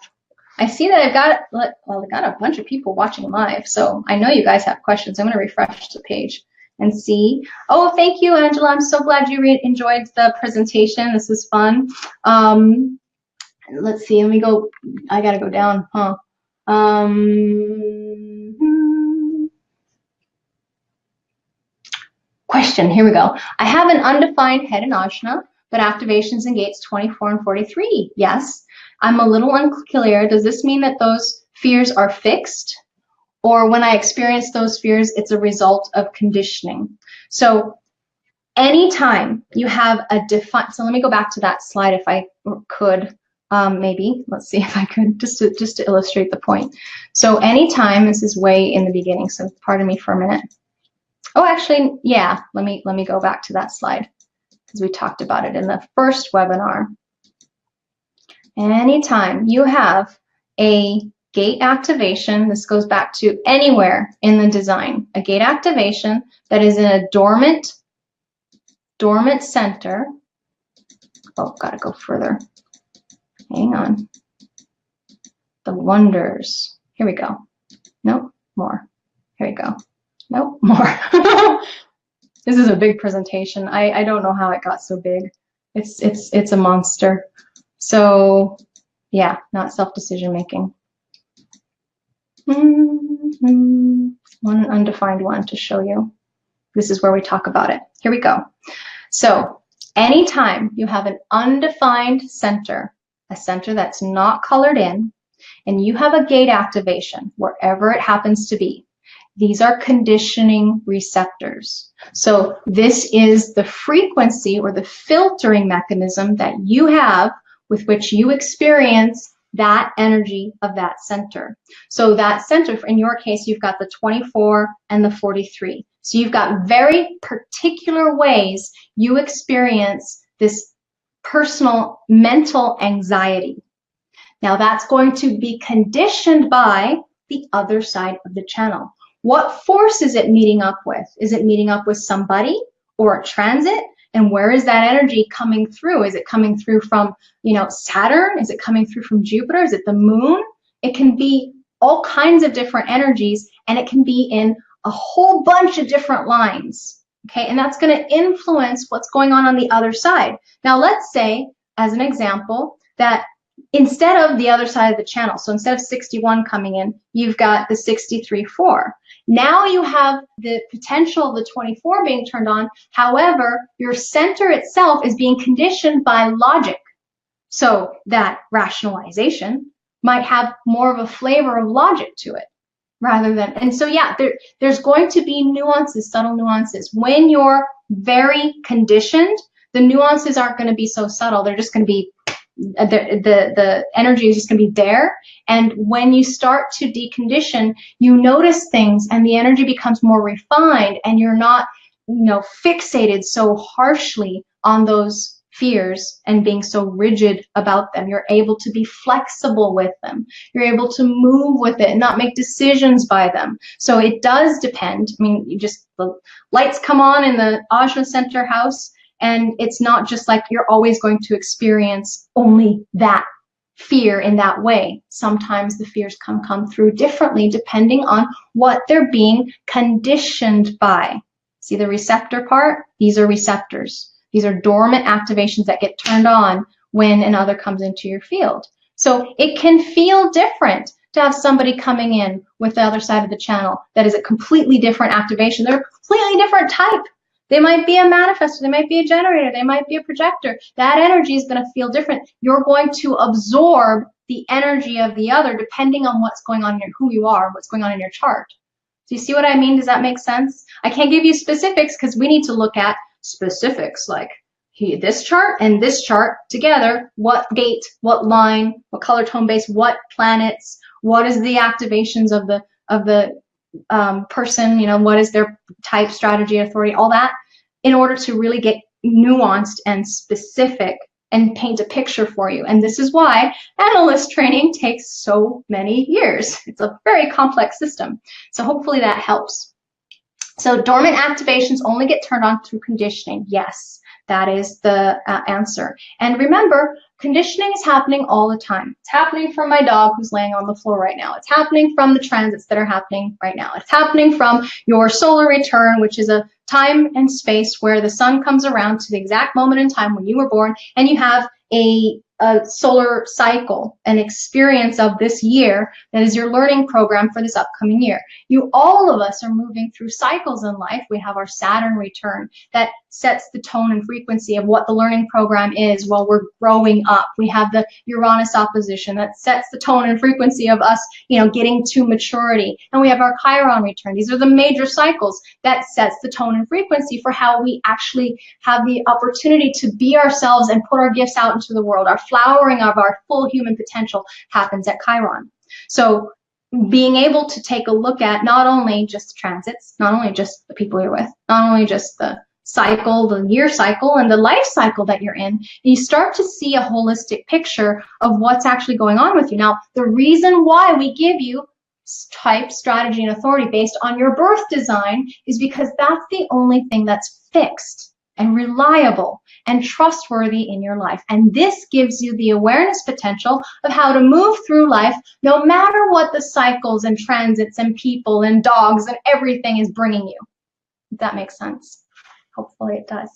I see that I've got a bunch of people watching live, so I know you guys have questions. I'm going to refresh the page and see. Oh, thank you, Angela. I'm so glad you enjoyed the presentation. This was fun. Let's see. Let me go. I got to go down, huh? Question. Here we go. I have an undefined head in Ajna, but activations in gates 24 and 43. Yes. I'm a little unclear. Does this mean that those fears are fixed? Or when I experience those fears, it's a result of conditioning? So anytime you have a defined, so let me go back to that slide if I could, maybe. Let's see if I could, just to illustrate the point. So anytime, this is way in the beginning, so pardon me for a minute. Oh, actually, yeah, let me go back to that slide because we talked about it in the first webinar. Anytime you have a gate activation, this goes back to anywhere in the design, a gate activation that is in a dormant center. Oh, gotta go further. Hang on. The wonders. Here we go. Nope, more. Here we go. Nope, more. This is a big presentation. I don't know how it got so big. It's a monster. So yeah, not self-decision making. One undefined one to show you. This is where we talk about it. Here we go. So anytime you have an undefined center, a center that's not colored in, and you have a gate activation, wherever it happens to be, these are conditioning receptors. So this is the frequency or the filtering mechanism that you have with which you experience that energy of that center. So that center, in your case, you've got the 24 and the 43. So you've got very particular ways you experience this personal mental anxiety. Now that's going to be conditioned by the other side of the channel. What force is it meeting up with? Is it meeting up with somebody or a transit? And where is that energy coming through? Is it coming through from, Saturn? Is it coming through from Jupiter? Is it the moon? It can be all kinds of different energies, and it can be in a whole bunch of different lines. Okay, and that's going to influence what's going on the other side. Now, let's say, as an example, that instead of the other side of the channel, so instead of 61 coming in, you've got the 63-4. Now you have the potential of the 24 being turned on. However, your center itself is being conditioned by logic. So that rationalization might have more of a flavor of logic to it rather than, and so yeah, there's going to be nuances, subtle nuances. When you're very conditioned, the nuances aren't going to be so subtle. They're just going to be, the energy is just going to be there. And when you start to decondition, you notice things and the energy becomes more refined, and you're not, fixated so harshly on those fears and being so rigid about them. You're able to be flexible with them. You're able to move with it and not make decisions by them. So it does depend. I mean, the lights come on in the Ajna Center house, and it's not just like you're always going to experience only that fear in that way. Sometimes the fears come through differently depending on what they're being conditioned by. See the receptor part? These are receptors. These are dormant activations that get turned on when another comes into your field. So it can feel different to have somebody coming in with the other side of the channel that is a completely different activation. They're a completely different type. They might be a manifestor, they might be a generator, they might be a projector. That energy is going to feel different. You're going to absorb the energy of the other depending on what's going on in who you are, what's going on in your chart. Do you see what I mean? Does that make sense? I can't give you specifics because we need to look at specifics like this chart and this chart together. What gate, what line, what color tone base, what planets, what is the activations of the person, what is their type, strategy, authority, all that, in order to really get nuanced and specific and paint a picture for you. And this is why analyst training takes so many years. It's a very complex system. So hopefully that helps. So dormant activations only get turned on through conditioning. Yes, that is the answer. And remember, conditioning is happening all the time. It's happening from my dog who's laying on the floor right now. It's happening from the transits that are happening right now. It's happening from your solar return, which is a time and space where the sun comes around to the exact moment in time when you were born, and you have a solar cycle, an experience of this year that is your learning program for this upcoming year. All of us are moving through cycles in life. We have our Saturn return that sets the tone and frequency of what the learning program is while we're growing up. We have the Uranus opposition that sets the tone and frequency of us, getting to maturity. And we have our Chiron return. These are the major cycles that sets the tone and frequency for how we actually have the opportunity to be ourselves and put our gifts out into the world. Our flowering of our full human potential happens at Chiron. So being able to take a look at not only just the transits, not only just the people you're with, not only just the cycle, the year cycle, and the life cycle that you're in, you start to see a holistic picture of what's actually going on with you. Now, the reason why we give you type, strategy, and authority based on your birth design is because that's the only thing that's fixed and reliable and trustworthy in your life. And this gives you the awareness potential of how to move through life no matter what the cycles and transits and people and dogs and everything is bringing you. If that makes sense. Hopefully it does.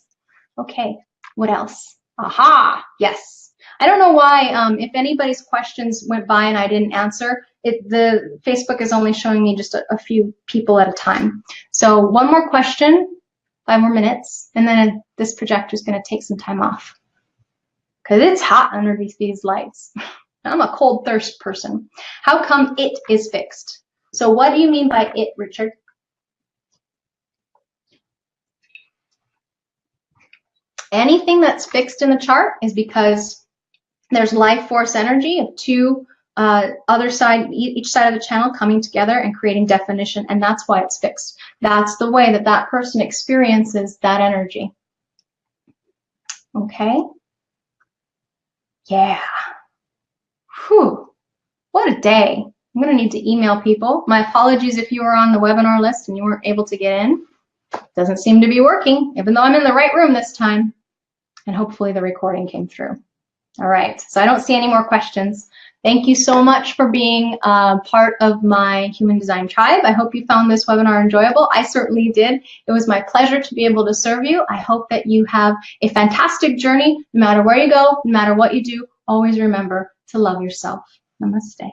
Okay, what else? Aha, yes. I don't know why, if anybody's questions went by and I didn't answer, the Facebook is only showing me just a few people at a time. So one more question. 5 more minutes, and then this projector is going to take some time off because it's hot under these lights. I'm a cold thirst person. How come it is fixed? So what do you mean by it, Richard? Anything that's fixed in the chart is because there's life force energy of two each side of the channel coming together and creating definition, and that's why it's fixed. That's the way that person experiences that energy. Okay? Yeah. Whew. What a day. I'm going to need to email people. My apologies if you were on the webinar list and you weren't able to get in. Doesn't seem to be working, even though I'm in the right room this time. And hopefully the recording came through. All right, so I don't see any more questions. Thank you so much for being part of my Human Design Tribe. I hope you found this webinar enjoyable. I certainly did. It was my pleasure to be able to serve you. I hope that you have a fantastic journey, no matter where you go, no matter what you do. Always remember to love yourself. Namaste.